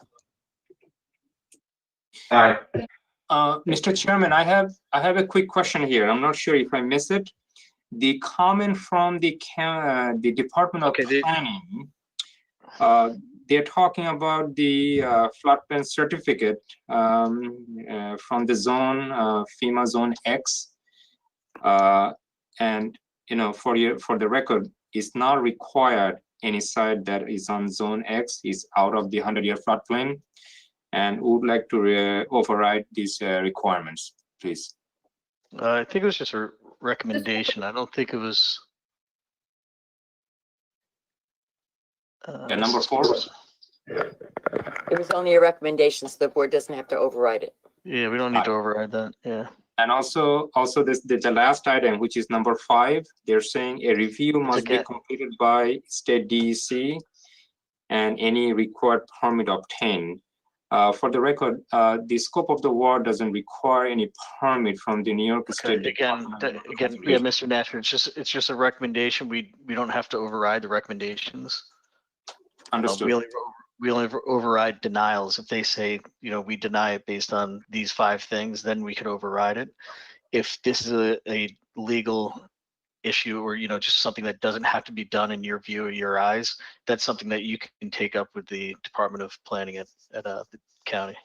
Aye. Mr. Chairman, I have a quick question here. I'm not sure if I missed it. The comment from the Department of Planning, they're talking about the floodplain certificate from the zone, FEMA Zone X. And, you know, for the record, it's not required any site that is on Zone X is out of the 100-year floodplain. And would like to override these requirements, please. I think it was just a recommendation. I don't think it was. Number 4? It was only a recommendation, so the board doesn't have to override it. Yeah, we don't need to override that. Yeah. And also the last item, which is number 5, they're saying a review must be completed by state DEC and any required permit obtained. For the record, the scope of the work doesn't require any permit from the New York State. Again, yeah, Mr. Nasher, it's just a recommendation. We don't have to override the recommendations. Understood. We only override denials. If they say, you know, we deny it based on these 5 things, then we could override it. If this is a legal issue or, you know, just something that doesn't have to be done in your view or your eyes, that's something that you can take up with the Department of Planning at the county.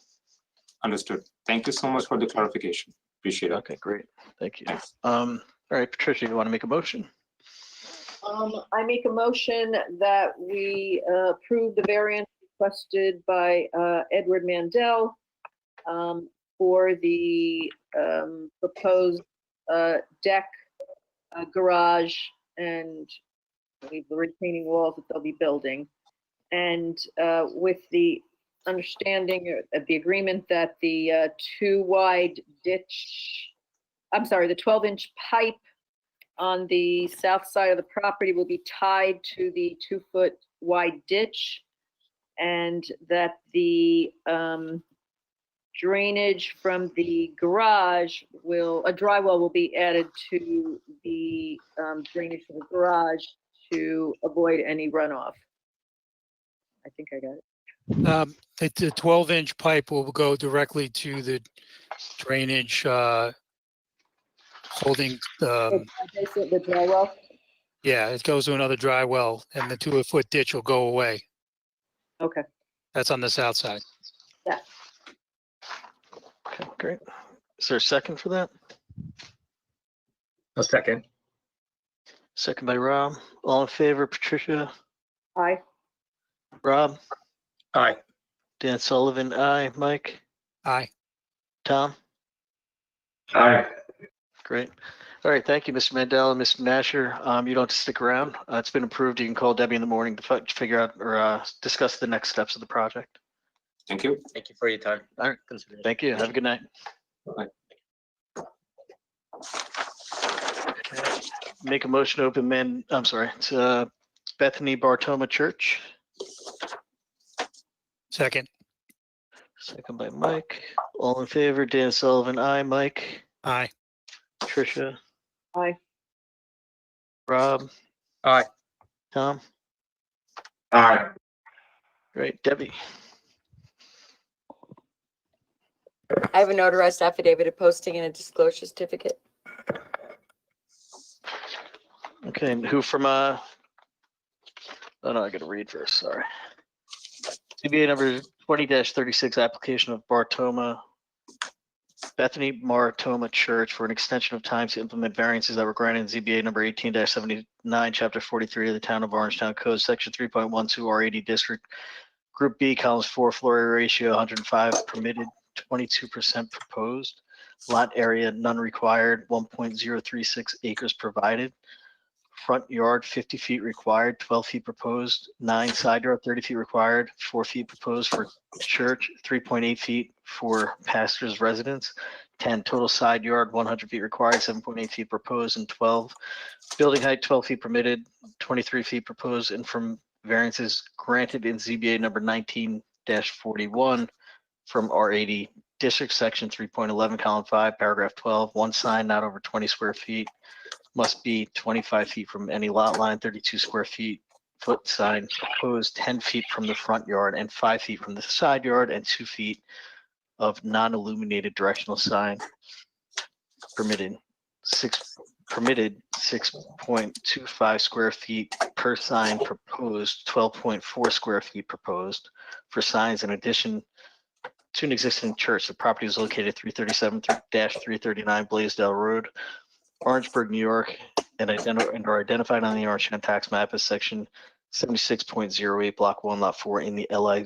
Understood. Thank you so much for the clarification. Appreciate it. Okay, great. Thank you. Thanks. All right, Patricia, you want to make a motion? I make a motion that we approve the variance requested by Edward Mandel for the proposed deck, garage, and I believe the retaining walls that they'll be building. And with the understanding of the agreement that the 12-inch pipe on the south side of the property will be tied to the 2-foot wide ditch, and that the drainage from the garage a dry well will be added to the drainage from the garage to avoid any runoff. I think I got it. The 12-inch pipe will go directly to the drainage holding. The dry well? Yeah, it goes to another dry well, and the 2-foot ditch will go away. Okay. That's on the south side. Yeah. Okay, great. Is there a second for that? A second. Second by Rob. All in favor, Patricia? Aye. Rob? Aye. Dan Sullivan, aye. Mike? Aye. Tom? Aye. Great. All right, thank you, Mr. Mandel and Mr. Nasher. You don't have to stick around. It's been approved. You can call Debbie in the morning to figure out or discuss the next steps of the project. Thank you. Thank you for your time. All right. Thank you. Have a good night. Bye. Okay. Make a motion to open to Bethany Bartoma Church. Second. Second by Mike. All in favor, Dan Sullivan, aye. Mike? Aye. Tricia? Aye. Rob? Aye. Tom? Aye. Great. Debbie? I have a notarized affidavit of posting and a disclosure certificate. Okay, and who from oh no, I gotta read first, sorry. CBA number 20-36, application of Bethany Bartoma Church for an extension of time to implement variances that were granted in ZBA number 18-79, chapter 43 of the Town of Orangetown Code, section 3.12 R80 district, group B, columns 4, floor area ratio 105 permitted, 22% proposed, lot area none required, 1.036 acres provided front yard 50 feet required, 12 feet proposed, 9 side yard 30 feet required, 4 feet proposed for church, 3.8 feet for pastor's residence, 10 total side yard 100 feet required, 7.8 feet proposed, and 12 building height 12 feet permitted, 23 feet proposed, and from variances granted in ZBA number 19-41 from R80 District Section 3.11, column 5, paragraph 12, one sign not over 20 square feet must be 25 feet from any lot line, 32 square feet foot sign proposed 10 feet from the front yard and 5 feet from the side yard, and 2 feet of non-illuminated directional sign permitted 6.25 square feet per sign proposed, 12.4 square feet proposed for signs in addition to an existing church. The property is located at 337-339 Blaisdell Road, Orangeburg, New York, and are identified on the Orangetown tax map as section 76.08, block 1, lot 4 in the LIO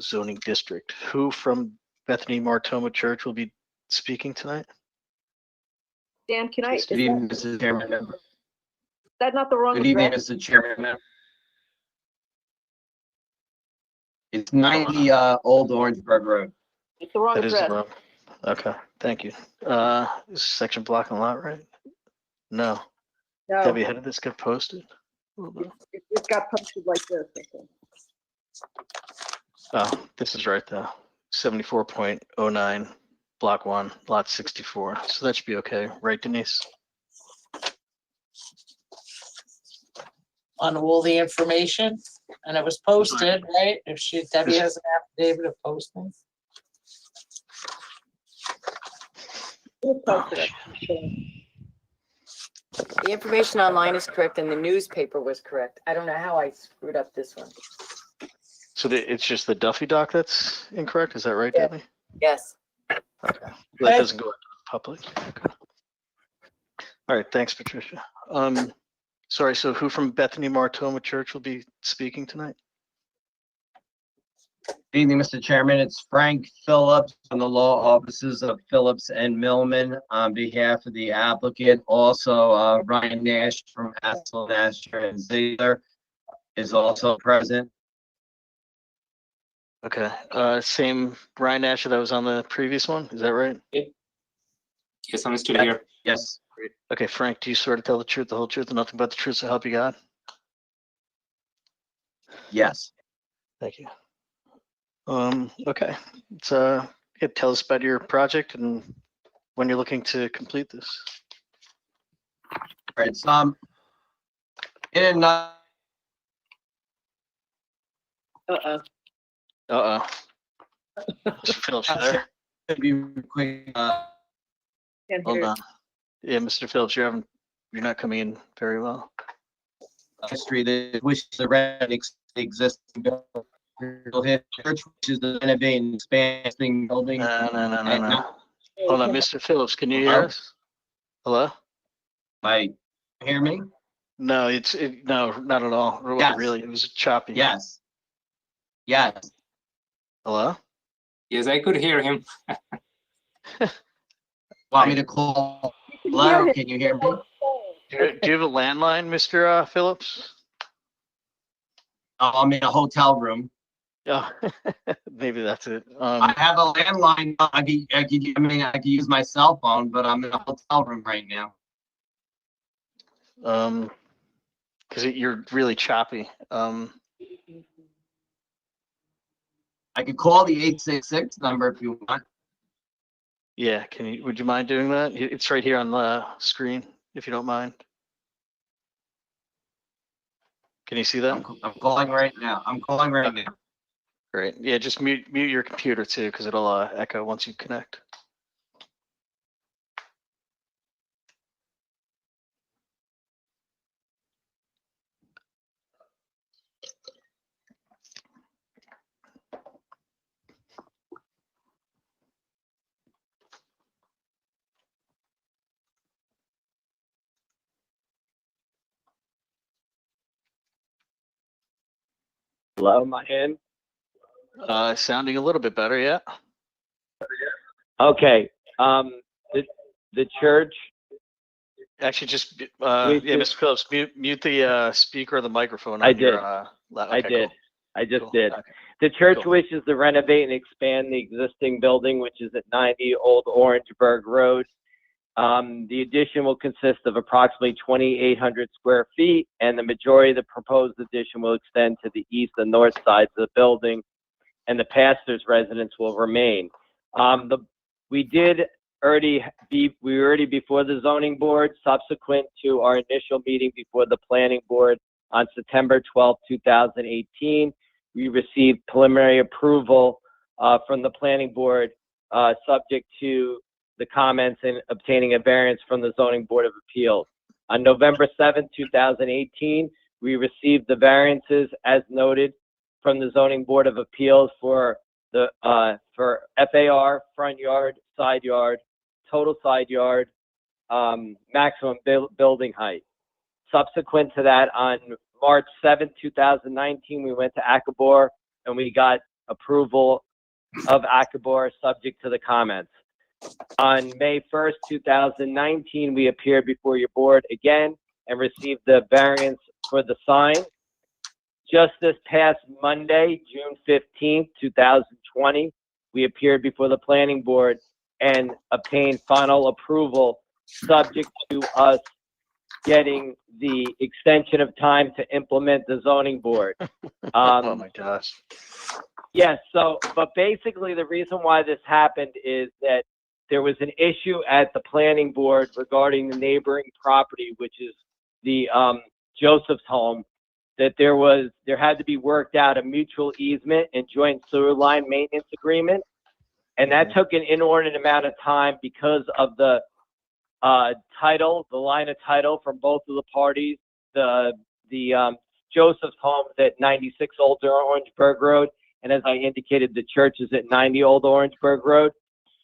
zoning district. Who from Bethany Martoma Church will be speaking tonight? Dan, can I, is Good evening, Mr. Chairman. that not the wrong Good evening, address? Mr. Chairman. It's 90 Old Orangeburg Road. It's the wrong That is the address. wrong. Okay, thank you. Is section block and lot right? No. No, Debbie, how did this get posted? Hold on. it got posted like this, I think. Oh, this is right though. 74.09, block 1, lot 64. So that should be okay, right, Denise? On all the information, and it was posted, right? If Debbie has an affidavit of posting. It was posted, I think. The information online is correct and the newspaper was correct. I don't know how I screwed up this one. So it's just the Duffy doc that's incorrect, is that right, Yeah. Debbie? Yes. Okay, that doesn't go out to the public. Okay. All right, thanks, Patricia. Sorry, so who from Bethany Martoma Church will be speaking tonight? Good evening, Mr. Chairman. It's Frank Phillips from the law offices of Phillips and Millman on behalf of the applicant. Also, Ryan Nash from Hassel, Nasher and Ziegler is also present. Okay, same Ryan Asher that was on the previous one, is that right? Yes, I'm still here. Yes, Great. Okay, Frank, do you swear to tell the truth, the whole truth, and nothing but the truth so help you God? yes. Thank you. Okay, so tell us about your project and when you're looking to complete this. All right, so in a Uh-oh. Uh-oh. Mr. Phillips, you there? be quick, Can't hear Hold you. on. Yeah, Mr. Phillips, you're not coming in very well. history that wishes to rent existing building, church wishes to renovate and expanding building. No. And not- Hold on, Mr. Phillips, can you hear Hello? us? Hello? Like, hear me? No, no, not at all. Yes. Really, it was choppy. Yes. Yes. Hello? Yes, I could hear him. Want me to call? Hello, can you hear me? Do you have a landline, Mr. Phillips? I'm in a hotel room. Yeah, maybe that's it. I have a landline. I could use my cell phone, but I'm in a hotel room right now. Because you're really choppy. I could call the 866 number if you want. Yeah, would you mind doing that? It's right here on the screen, if you don't mind. Can you see that? I'm calling right now. Okay. Great. Yeah, just mute your computer too, because it'll echo once you connect. Hello, am I in? Sounding a little bit better, yeah. Okay. The church Actually, just, We yeah, just- Mr. Phillips, mute the speaker or the microphone I on your, did. I okay, did. cool. I just Cool. did. Okay. The church Cool. wishes to renovate and expand the existing building, which is at 90 Old Orangeburg Road. The addition will consist of approximately 2,800 square feet, and the majority of the proposed addition will extend to the east and north sides of the building, and the pastor's residence will remain. We were already before the zoning board, subsequent to our initial meeting before the planning board on September 12, 2018. We received preliminary approval from the planning board, subject to the comments and obtaining a variance from the zoning board of appeals. On November 7, 2018, we received the variances as noted from the zoning board of appeals for the for FAR, front yard, side yard, total side yard, maximum building height. Subsequent to that, on March 7, 2019, we went to Akabor and we got approval of Akabor subject to the comments. On May 1st, 2019, we appeared before your board again and received the variance for the sign. Just this past Monday, June 15th, 2020, we appeared before the planning board and obtained final approval subject to us getting the extension of time to implement the zoning board. Oh my gosh. Yes, but basically the reason why this happened is that there was an issue at the planning board regarding the neighboring property, which is the Joseph's home, that there had to be worked out a mutual easement and joint sewer line maintenance agreement. And that took an inordinate amount of time because of the title, the line of title from both of the parties. The Joseph's home is at 96 Old Orangeburg Road, and as I indicated, the church is at 90 Old Orangeburg Road.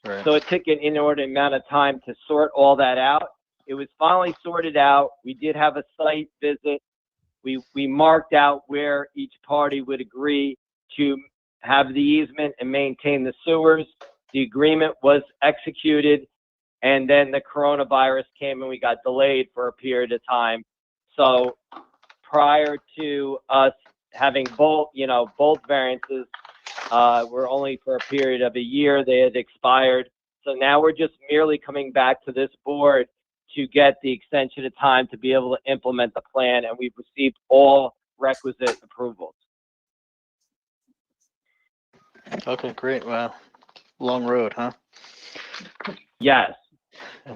Right. So it took an inordinate amount of time to sort all that out. It was finally sorted out. We did have a site visit. We marked out where each party would agree to have the easement and maintain the sewers. The agreement was executed, and then the coronavirus came and we got delayed for a period of time. So prior to us having both variances, were only for a period of a year. They had expired. So now we're just merely coming back to this board to get the extension of time to be able to implement the plan, and we've received all requisite approvals. Okay, great. Wow. Long road, huh? Yes. I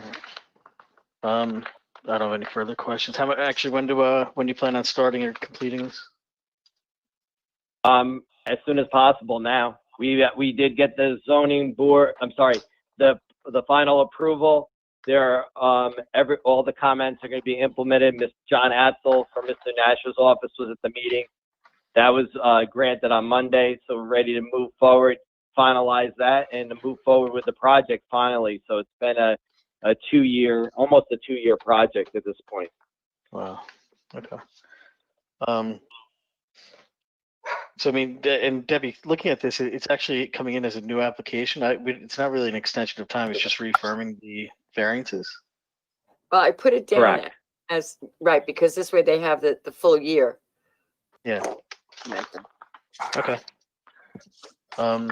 don't have any further questions. Actually, when do you plan on starting or completing this? As soon as possible now. We did get the zoning board, the final approval. There, all the comments are going to be implemented. Mr. John Atzel from Mr. Nash's office was at the meeting. That was granted on Monday, so we're ready to move forward, finalize that, and to move forward with the project finally. So it's been almost a 2-year project at this point. Wow. Okay. So I mean, and Debbie, looking at this, it's actually coming in as a new application. It's not really an extension of time. It's just reaffirming the variances. Well, I put it down Correct. as, right, because this way they have the full year. Yeah. Okay. All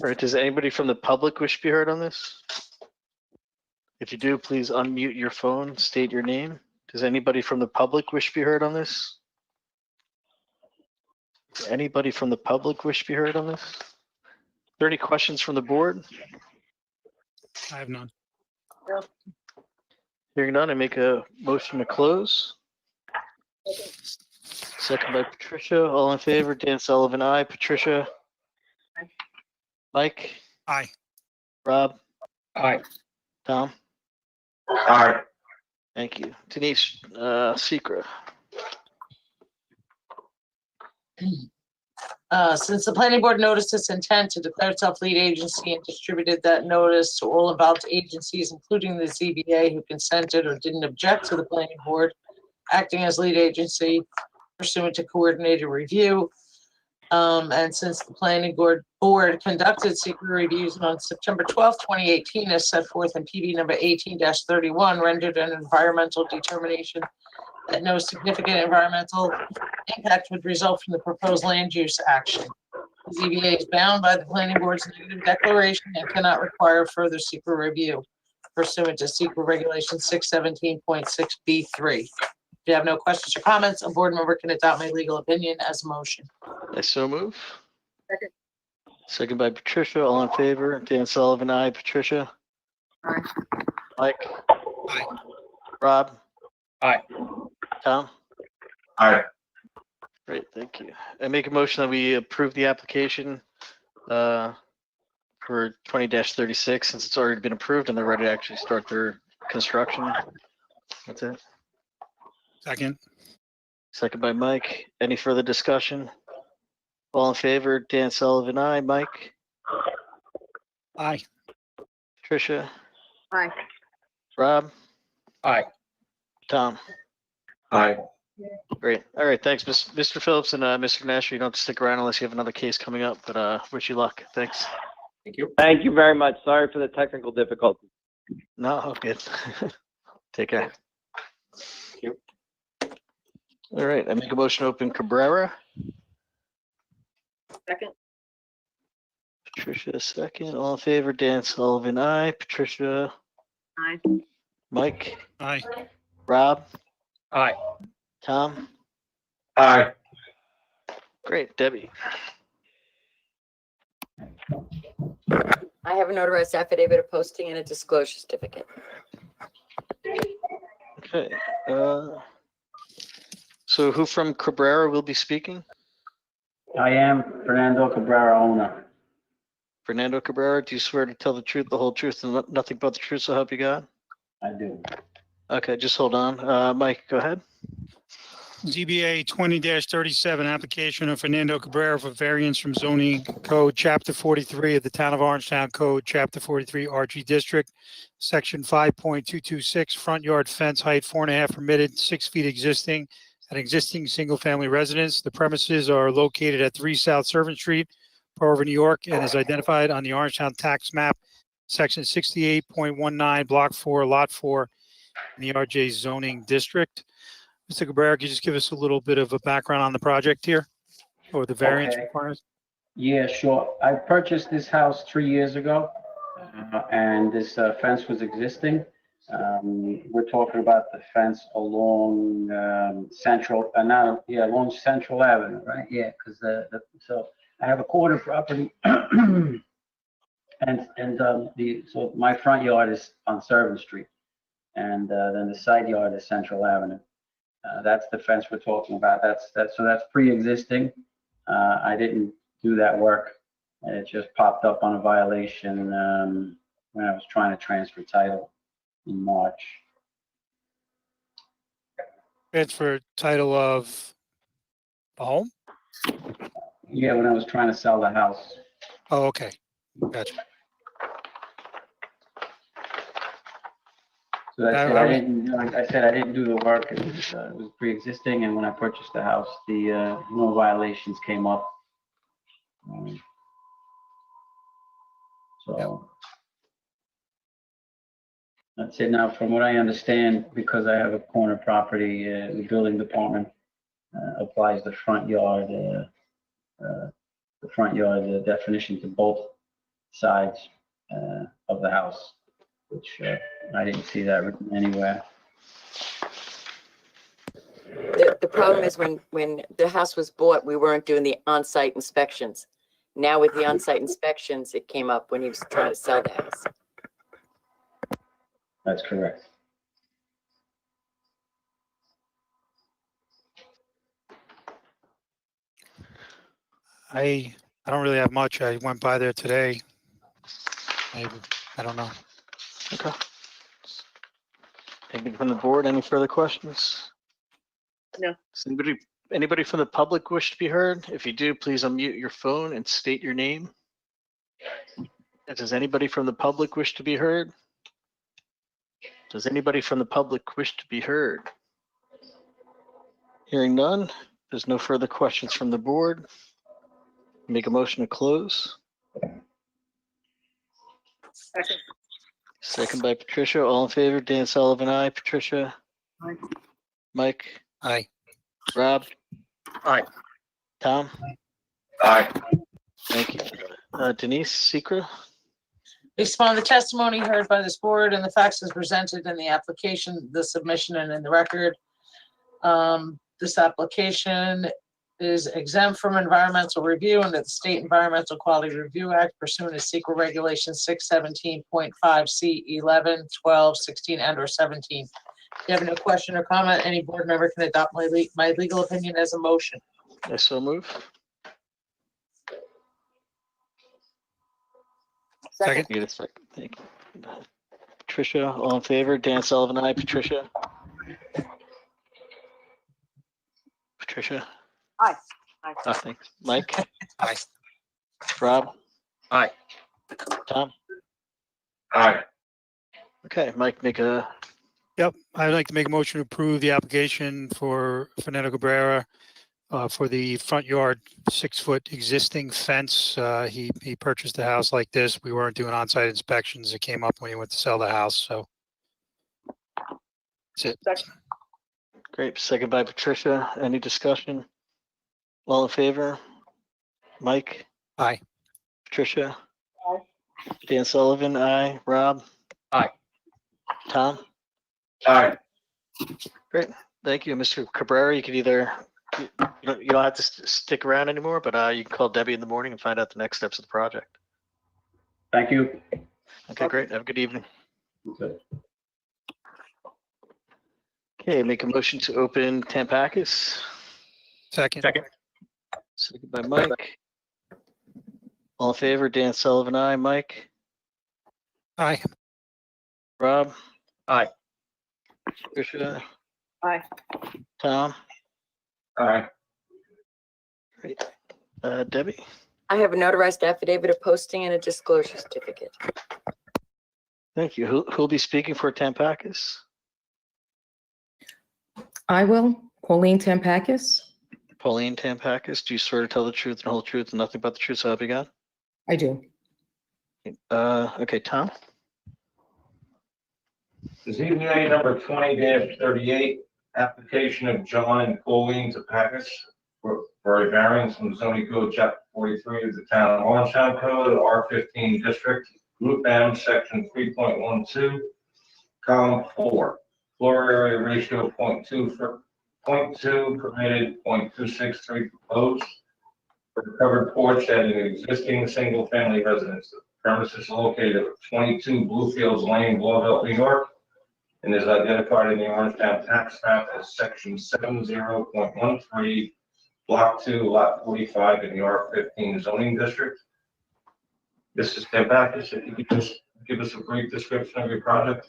right. Does anybody from the public wish to be heard on this? If you do, please unmute your phone, state your name. Does anybody from the public wish to be heard on this? Does anybody from the public wish to be heard on this? Are there any questions from the board? I have none. Hearing none, I make a motion to close. Second by Patricia. All in favor? Dan Sullivan, aye. Patricia? Mike? Aye. Rob? Aye. Tom? Aye. Thank you. Denise, Secra. Since the planning board noticed its intent to declare itself lead agency and distributed that notice to all involved agencies, including the ZBA, who consented or didn't object to the planning board acting as lead agency pursuant to coordinated review, And since the planning board conducted secret reviews on September 12th, 2018, as set forth in PB number 18-31, rendered an environmental determination that no significant environmental impact would result from the proposed land use action. The ZBA is bound by the planning board's negative declaration and cannot require further secret review pursuant to secret regulation 617.6B3. If you have no questions or comments, a board member can adopt my legal opinion as a motion. I so move. Second. Second by Patricia. All in favor? Dan Sullivan, aye. Patricia? Aye. Mike? Aye. Rob? Aye. Tom? Aye. Great, thank you. I make a motion that we approve the application for 20-36 since it's already been approved and they're ready to actually start their construction. That's it. Second. Second by Mike. Any further discussion? All in favor? Dan Sullivan, aye. Mike? Aye. Patricia? Aye. Rob? Aye. Tom? Aye. Great. All right, thanks, Mr. Phillips and Mr. Nash. You don't have to stick around unless you have another case coming up, but wish you luck. Thanks. Thank you. Thank you very much. Sorry for the technical difficulties. No, good. Take care. Thank you. All right, I make a motion to open Cabrera. Second. Patricia, second. All in favor? Dan Sullivan, aye. Patricia, Aye. Mike, Aye. Rob, Aye. Tom. Aye. Great, Debbie. I have a notarized affidavit of posting and a disclosure certificate. Okay. So who from Cabrera will be speaking? I am Fernando Cabrera, owner. Fernando Cabrera, do you swear to tell the truth, the whole truth, and nothing but the truth, so help you God? I do. Okay, just hold on. Mike, go ahead. ZBA 20-37, application of Fernando Cabrera for variance from zoning code, chapter 43 of the town of Orangetown code, chapter 43 RG district, section 5.226, front yard fence height 4.5 permitted, 6 feet existing, an existing single-family residence. The premises are located at 3 South Servant Street, Pearl River, New York, and is identified on the Orangetown tax map, section 68.19, block 4, lot 4, in the RJ zoning district. Mr. Cabrera, could you just give us a little bit of a background on the project here, or the variance Okay. requirements? Yeah, sure. I purchased this house 3 years ago, and this fence was existing. We're talking about the fence along along Central Avenue, right? Yeah, because so I have a quarter property, and so my front yard is on Servant Street, and then the side yard is Central Avenue. That's the fence we're talking about. So that's pre-existing. I didn't do that work. It just popped up on a violation when I was trying to transfer title in March. Transfer title of the home? Yeah, when I was trying to sell the house. Oh, okay. Gotcha. So that's it. I didn't, like I said, I didn't do the work. It was pre-existing, and when I purchased the house, the no violations came up. So that's it. Now, from what I understand, because I have a corner property, the building department applies the front yard definition to both sides of the house, which I didn't see that written anywhere. The problem is when the house was bought, we weren't doing the on-site inspections. Now with the on-site inspections, it came up when he was trying to sell the house. That's correct. I don't really have much. I went by there today. I don't know. Okay. Anybody from the board, any further questions? No. Does anybody from the public wish to be heard? If you do, please unmute your phone and state your name. Does anybody from the public wish to be heard? Does anybody from the public wish to be heard? Hearing none, there's no further questions from the board. Make a motion to close. Second. Second by Patricia. All in favor? Dan Sullivan, aye. Patricia? Aye. Mike? Aye. Rob? Aye. Tom? Aye. Thank you. Denise Secra? Based upon the testimony heard by this board and the facts as presented in the application, the submission, and in the record, this application is exempt from environmental review under the State Environmental Quality Review Act pursuant to SEQA Regulation 617.5 C 11, 12, 16, and or 17. If you have no question or comment, any board member can adopt my legal opinion as a motion. I so move. Second. Get a second. Thank you. Patricia, all in favor? Dan Sullivan, aye. Patricia? Patricia? Aye. Aye. Thanks. Mike? Aye. Rob? Aye. Tom? Aye. Okay, Mike, make a, Yep, I'd like to make a motion to approve the application for Fernando Cabrera for the front yard 6-foot existing fence. He purchased the house like this. We weren't doing on-site inspections. It came up when he went to sell the house, so that's it. Second. great. Second by Patricia. Any discussion? All in favor? Mike? Aye. Patricia? Aye. Dan Sullivan, aye. Rob? Aye. Tom? Aye. Great. Thank you, Mr. Cabrera. You could either, you don't have to stick around anymore, but you can call Debbie in the morning and find out the next steps of the project. Thank you. Okay, great. Have a good evening. Okay. Okay, make a motion to open Tampakis. Second. Second by Mike. All in favor? Dan Sullivan, aye. Mike? Aye. Rob? Aye. Patricia? Aye. Tom? Aye. Great. Debbie? I have a notarized affidavit of posting and a disclosure certificate. Thank you. Who'll be speaking for Tampakis? I will. Pauline Tampakis. Pauline Tampakis. Do you swear to tell the truth and the whole truth and nothing but the truth, so help you God? I do. Okay, Tom? ZBA number 20-38, application of John and Pauline Tampakis for a variance from zoning code chapter 43 of the town of Orangetown code, R15 district, group M, section 3.12, column 4, floor area ratio 0.2 for 0.2 permitted, 0.263 proposed, for a covered porch at an existing single-family residence. The premises located at 22 Bluefields Lane, Blauvelt, New York, and is identified in the Orangetown tax map as section 70.13, block 2, lot 45 in the R15 zoning district. This is Tampakis. If you could just give us a brief description of your project.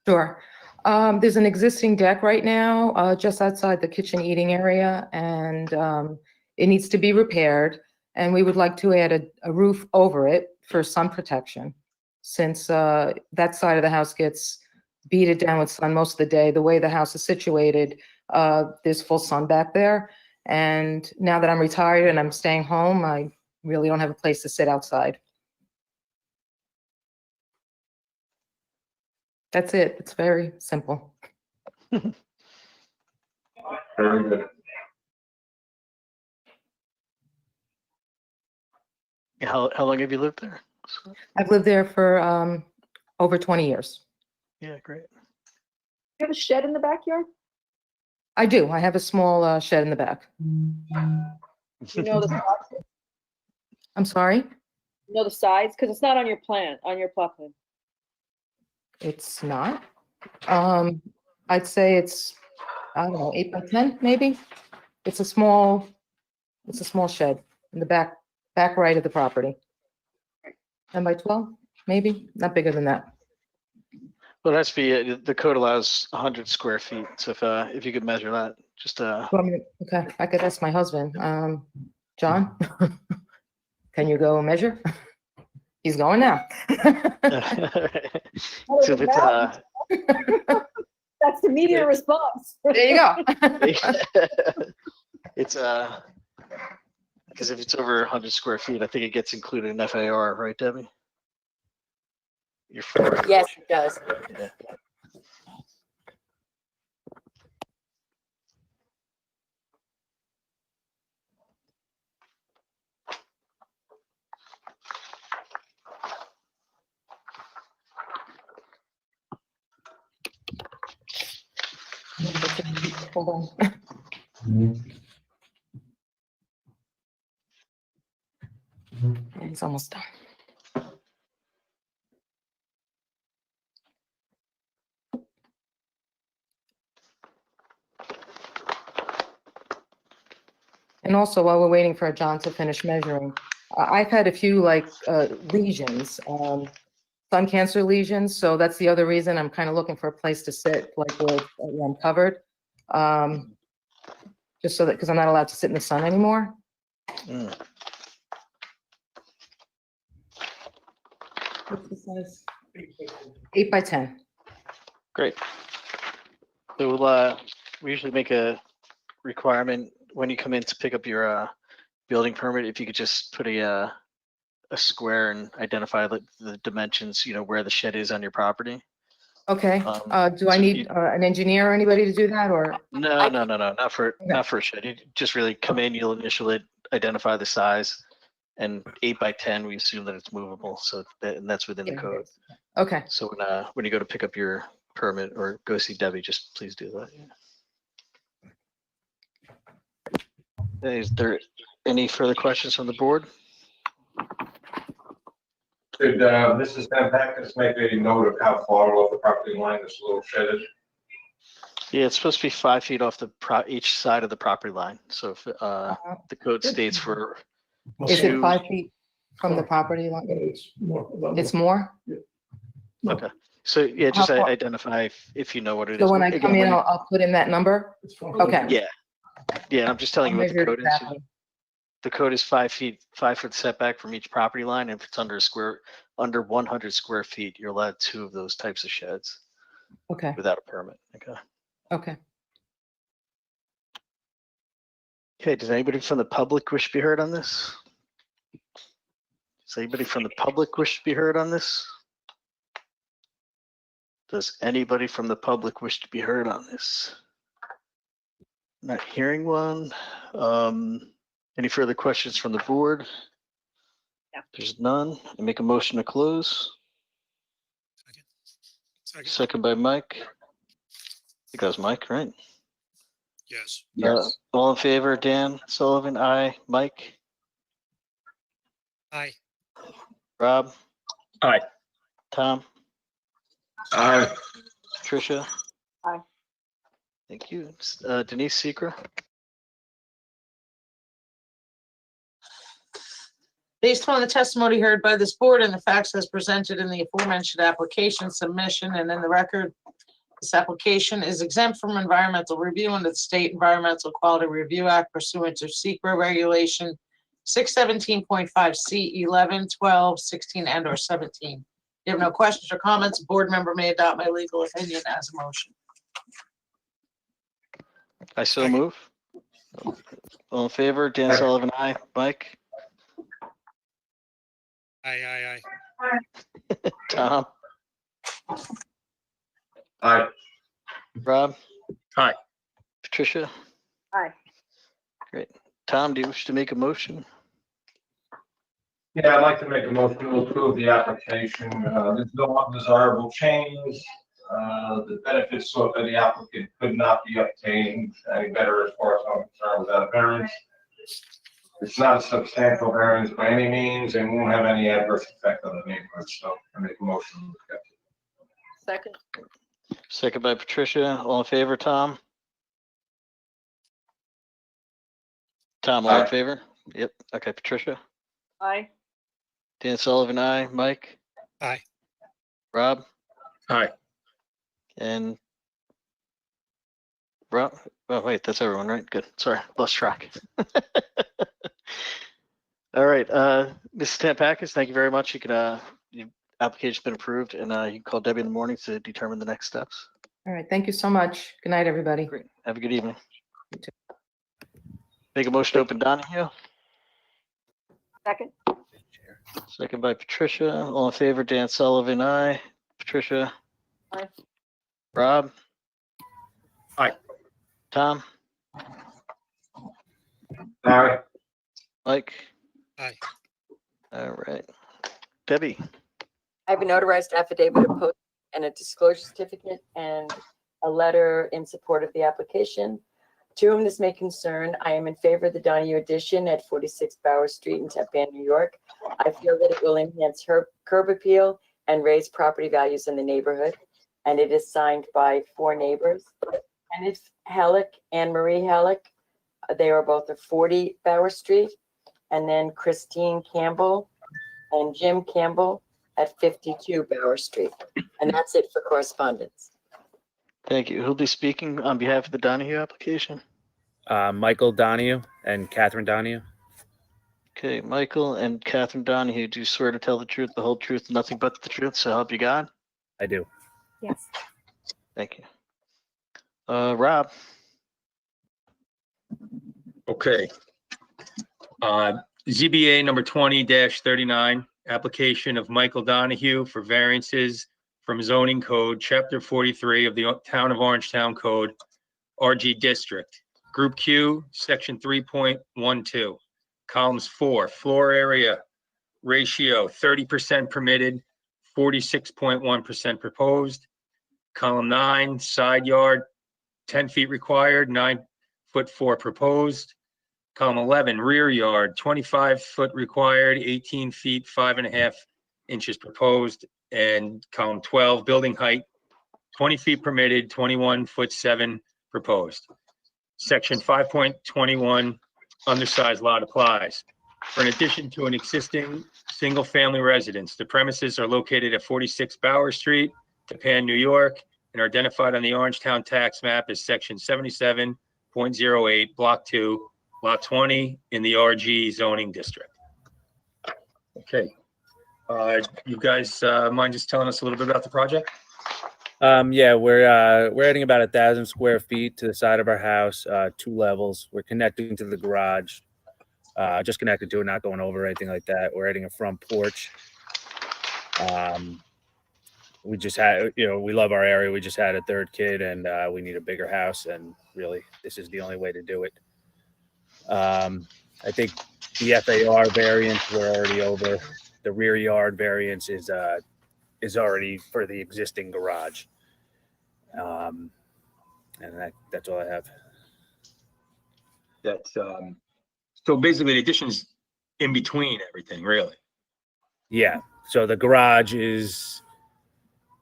Sure. There's an existing deck right now, just outside the kitchen eating area, and it needs to be repaired. And we would like to add a roof over it for sun protection, since that side of the house gets beat down with sun most of the day. The way the house is situated, there's full sun back there. And now that I'm retired and I'm staying home, I really don't have a place to sit outside. That's it. It's very simple. Very good. How long have you lived there? I've lived there for over 20 years. Yeah, great. You have a shed in the backyard? I do. I have a small shed in the back. You know the size? I'm sorry? You know the size? Because it's not on your plan, on your plot plan. It's not. I'd say it's, I don't know, 8 by 10, maybe. It's a small shed in the back right of the property. 10 by 12, maybe, not bigger than that. Well, that's the code allows 100 square feet. So if you could measure that, just Okay, I could ask my husband. John, can you go measure? He's going now. So if it's That's the media response. There you go. it's Because if it's over 100 square feet, I think it gets included in FAR, right, Debbie? Your floor. Yes, it does. Yeah. Hold on. It's almost done. And also, while we're waiting for John to finish measuring, I've had a few lesions, sun cancer lesions. So that's the other reason I'm kind of looking for a place to sit, like where I'm covered. Just so that, because I'm not allowed to sit in the sun anymore. Mm. What's the size? 8 by 10. Great. So we usually make a requirement when you come in to pick up your building permit, if you could just put a square and identify the dimensions, where the shed is on your property. Okay. Do I need an engineer or anybody to do that, or? No, not for a shed. You just really come in, you'll initial it, identify the size, and 8 by 10, we assume that it's movable. So and that's within the code. Okay. So when you go to pick up your permit or go see Debbie, just please do that. Okay, is there any further questions from the board? Could Mrs. Van Packers make a note of how far off the property line this little shed is? Yeah, it's supposed to be 5 feet off each side of the property line. So if the code states for Is it 5 feet from the property line? It's more. It's more? Okay. So yeah, just How far- identify if you know what it So is. when I Again, come in, I'll put in that number? Okay. Yeah, and I'm just telling you I'll what the measure code it is. exactly. The code is 5 feet, 5-foot setback from each property line. If it's under 100 square feet, you're allowed 2 of those types of sheds Okay, without a permit. Okay. okay. Okay, does anybody from the public wish to be heard on this? Does anybody from the public wish to be heard on this? Does anybody from the public wish to be heard on this? Not hearing one. Any further questions from the board? Yeah. There's none. I make a motion to close. Second by Mike. I think that was Mike, right? Yes. All in favor, Dan Sullivan, aye. Mike? Aye. Rob? Aye. Tom? Aye. Tricia? Aye. Thank you. Denise Secra? Based on the testimony heard by this board and the facts as presented in the aforementioned application submission and in the record, this application is exempt from environmental review under the State Environmental Quality Review Act pursuant to SECRA Regulation 617.5C 11, 12, 16, and or 17. If you have no questions or comments, a board member may adopt my legal opinion as a motion. I so move. All in favor, Dan Sullivan, aye. Mike? Aye. Tom? Aye. Rob? Aye. Patricia? Aye. Great. Tom, do you wish to make a motion? Yeah, I'd like to make a motion to approve the application. There's no undesirable change. The benefits sought by the applicant could not be obtained any better as far as I'm concerned without a variance. It's not a substantial variance by any means and won't have any adverse effect on the neighborhood, so I make a motion to accept it. Second. Second by Patricia. All in favor, Tom? Tom, all in Aye. favor? Yep. Okay, Patricia? Aye. Dan Sullivan, aye. Mike? Aye. Rob? Aye. And Rob? Oh, wait, that's everyone, right? Good. Sorry, lost track. All right, Mrs. Tampakis, thank you very much. You can, your application's been approved, and you can call Debbie in the morning to determine the next steps. All right, thank you so much. Good night, everybody. Great. Have a good evening. Make a motion to open Donahue. Second. Second by Patricia. All in favor, Dan Sullivan, aye. Patricia? Aye. Rob? Aye. Tom? Aye. Mike? Aye. All right. Debbie? I have a notarized affidavit of post and a disclosure certificate and a letter in support of the application. To whom this may concern, I am in favor of the Donahue addition at 46 Bauer Street in Tappan, New York. I feel that it will enhance curb appeal and raise property values in the neighborhood. And it is signed by 4 neighbors. Kenneth Halleck, Anne Marie Halleck. They are both at 40 Bauer Street. And then Christine Campbell and Jim Campbell at 52 Bauer Street. And that's it for correspondence. Thank you. Who'll be speaking on behalf of the Donahue application? Michael Donahue and Catherine Donahue. Okay, Michael and Catherine Donahue, do you swear to tell the truth, the whole truth, and nothing but the truth, so help you God? I do. Yes. Thank you. Rob? Okay. ZBA number 20-39, application of Michael Donahue for variances from zoning code, chapter 43 of the Town of Orangetown Code, RG District, Group Q, section 3.12, columns 4, floor area ratio 30% permitted, 46.1% proposed. Column 9, side yard 10 feet required, 9'4" proposed. Column 11, rear yard, 25 foot required, 18 feet, 5.5 inches proposed. And column 12, building height, 20 feet permitted, 21'7" proposed. Section 5.21, undersized lot applies. For an addition to an existing single-family residence, the premises are located at 46 Bauer Street, Tappan, New York, and are identified on the Orangetown tax map as section 77.08, block 2, lot 20 in the RG zoning district. Okay. You guys mind just telling us a little bit about the project? Yeah, we're adding about 1,000 square feet to the side of our house, 2 levels. We're connecting to the garage, just connected to it, not going over or anything like that. We're adding a front porch. We just had, we love our area. We just had a 3rd kid, and we need a bigger house, and really, this is the only way to do it. I think the FAR variance we're already over. The rear yard variance is already for the existing garage. And that's all I have. That's so basically the addition's in between everything, really. Yeah. So the garage is,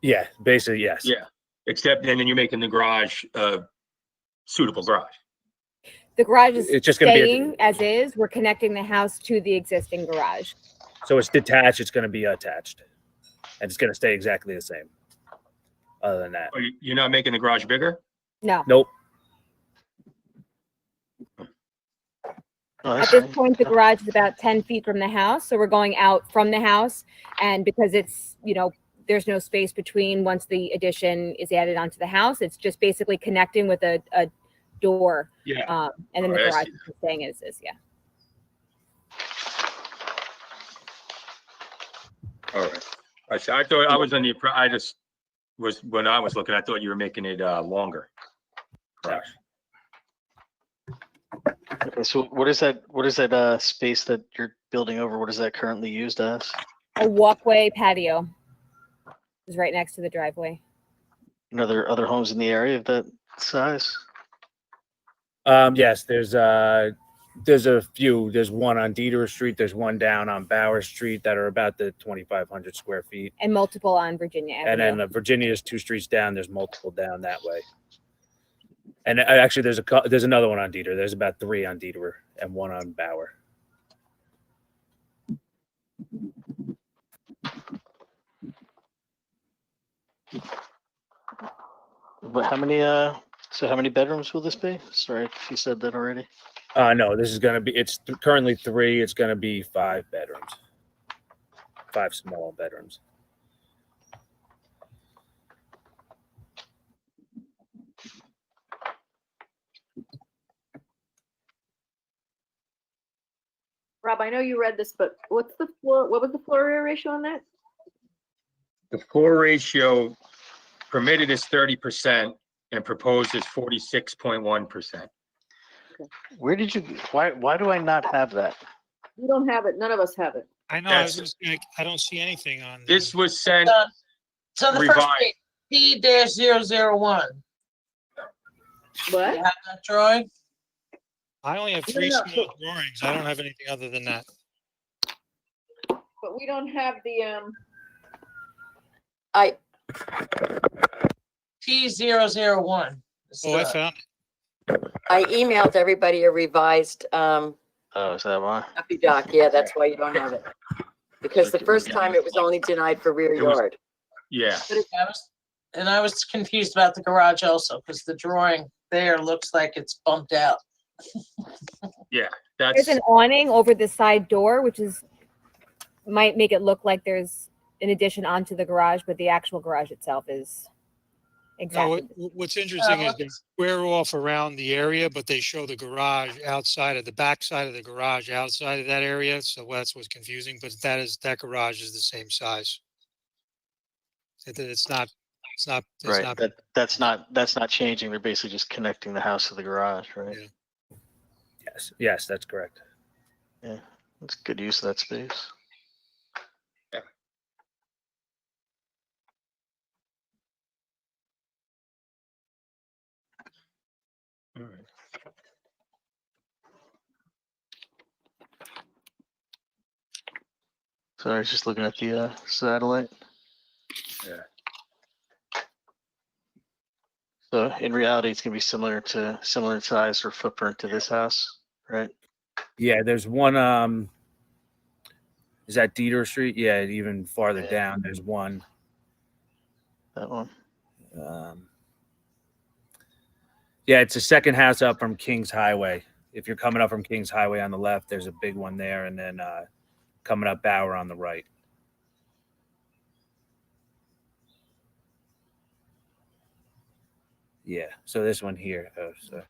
yeah, basically, yes. Yeah. Except and then you're making the garage suitable garage. The garage is It's just gonna be staying as is. We're connecting the house to the existing garage. So it's detached. It's going to be attached, and it's going to stay exactly the same. Other than that, You're not making the garage bigger? No. Nope. At this point, the garage is about 10 feet from the house. So we're going out from the house. And because it's, there's no space between once the addition is added onto the house, it's just basically connecting with a door. Yeah. And then the I garage see is staying as is. Yeah. All right. I thought I was on the, I just was, when I was looking, I thought you were making it longer. No. Okay, so what is that space that you're building over? What is that currently used as? A walkway patio is right next to the driveway. And are there other homes in the area of that size? Yes, there's a few. There's one on Dieter Street. There's one down on Bauer Street that are about the 2,500 square feet. And multiple on Virginia Avenue. And then Virginia is 2 streets down. There's multiple down that way. And actually, there's another one on Dieter. There's about 3 on Dieter and 1 on Bauer. But how many bedrooms will this be? Sorry if you said that already. No, this is going to be, it's currently 3. It's going to be 5 bedrooms, 5 small bedrooms. Rob, I know you read this, but what was the floor area ratio on that? The floor ratio permitted is 30% and proposed is 46.1%. Where did you, why do I not have that? You don't have it. None of us have it. I know, I don't see anything on. This was sent It's on the first revised. page, P-001. What? You have that drawing? I only have No, three no. small drawings. I don't have anything other than that. But we don't have the, I, P-001. Oh, I found I emailed everybody a revised, Oh, is that why? copy doc. Yeah, that's why you don't have it. Because the first time it was only denied for rear It was- yard. Yeah. I was confused about the garage also, because the drawing there looks like it's bumped out. Yeah, There's that's an awning over the side door, which might make it look like there's an addition onto the garage, but the actual garage itself is No, exactly. what's interesting is they square off around the area, but they show the garage outside of the back side of the garage outside of that area. So that's what's confusing, but that garage is the same size. It's not, Right, that's not changing. They're basically just connecting the house to the garage, right? Yes, that's correct. Yeah, that's good use of that space. all right. So I was just looking at the satellite. Yeah. So in reality, it's gonna be similar size or footprint to this house, right? Yeah, there's one, is that Dieter Street? Yeah, even farther down, there's one. That one. Yeah, it's the second house up from Kings Highway. If you're coming up from Kings Highway on the left, there's a big one there, and then coming up Bauer on the right. Yeah, so this one here. Oh, so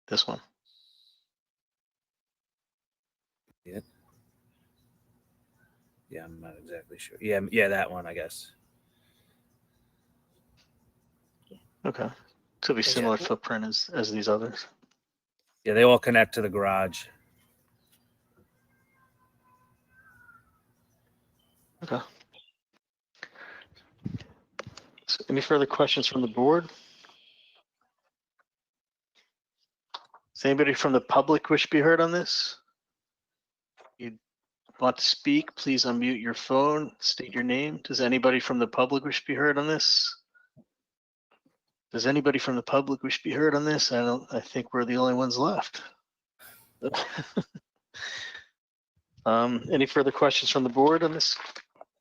This one. yeah. Yeah, I'm not exactly sure. Yeah, that one, I guess. Okay. So it'll be similar footprint as these others. Yeah, they all connect to the garage. Okay. So any further questions from the board? Does anybody from the public wish to be heard on this? You want to speak, please unmute your phone, state your name. Does anybody from the public wish to be heard on this? Does anybody from the public wish to be heard on this? I think we're the only ones left. Any further questions from the board on this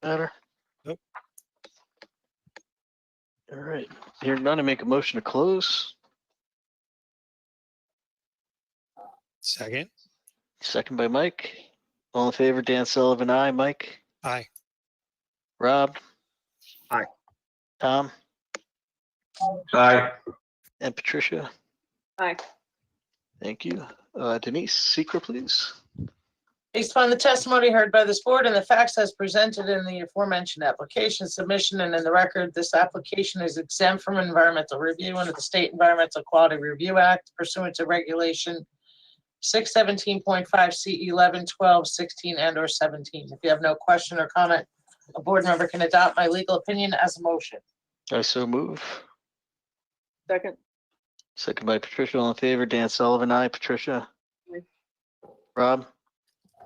matter? Nope. All right, hearing none, I make a motion to close. Second. Second by Mike. All in favor, Dan Sullivan, aye. Mike? Aye. Rob? Aye. Tom? Aye. And Patricia? Aye. Thank you. Denise, secret, please. Based upon the testimony heard by this board and the facts as presented in the aforementioned application submission and in the record, this application is exempt from environmental review under the State Environmental Quality Review Act pursuant to Regulation 617.5 C 11, 12, 16, and/or 17. If you have no question or comment, a board member can adopt my legal opinion as a motion. I so move. Second. Second by Patricia. All in favor, Dan Sullivan, aye. Patricia? Aye. Rob?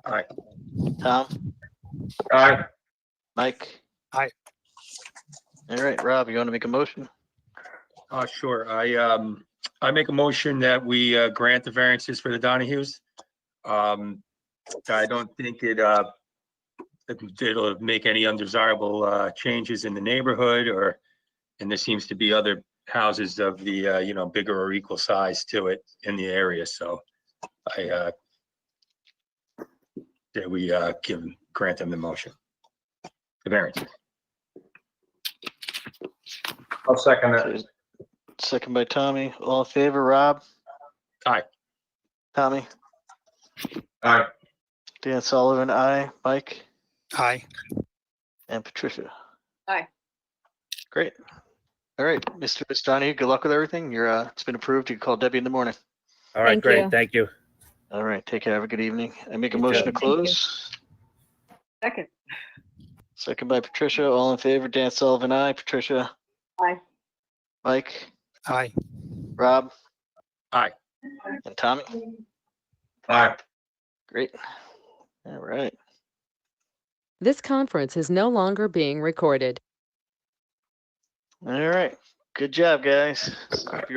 Aye. Tom? Aye. Mike? Aye. All right, Rob, you want to make a motion? Sure. I make a motion that we grant the variances for the Donahues. I don't think it'll make any undesirable changes in the neighborhood, and there seems to be other houses of the bigger or equal size to it in the area. So that we grant them the motion, the variances. I'll second that. Second by Tommy. All in favor, Rob? Aye. Tommy? Aye. Dan Sullivan, aye. Mike Aye. and Patricia. Aye. Great. All right, Mr. Donahue, good luck with everything. It's been approved. You can call Debbie in the morning. All right, Thank great. you. Thank you. All right, take care. Have a good evening. I make a You motion too. to Thank you. close. Second. Second by Patricia. All in favor, Dan Sullivan, aye. Patricia, Aye. Mike, Aye. Rob, Aye. and Tommy. Aye. Great. All right. This conference is no longer being recorded. All right. Good job, guys. Hope you're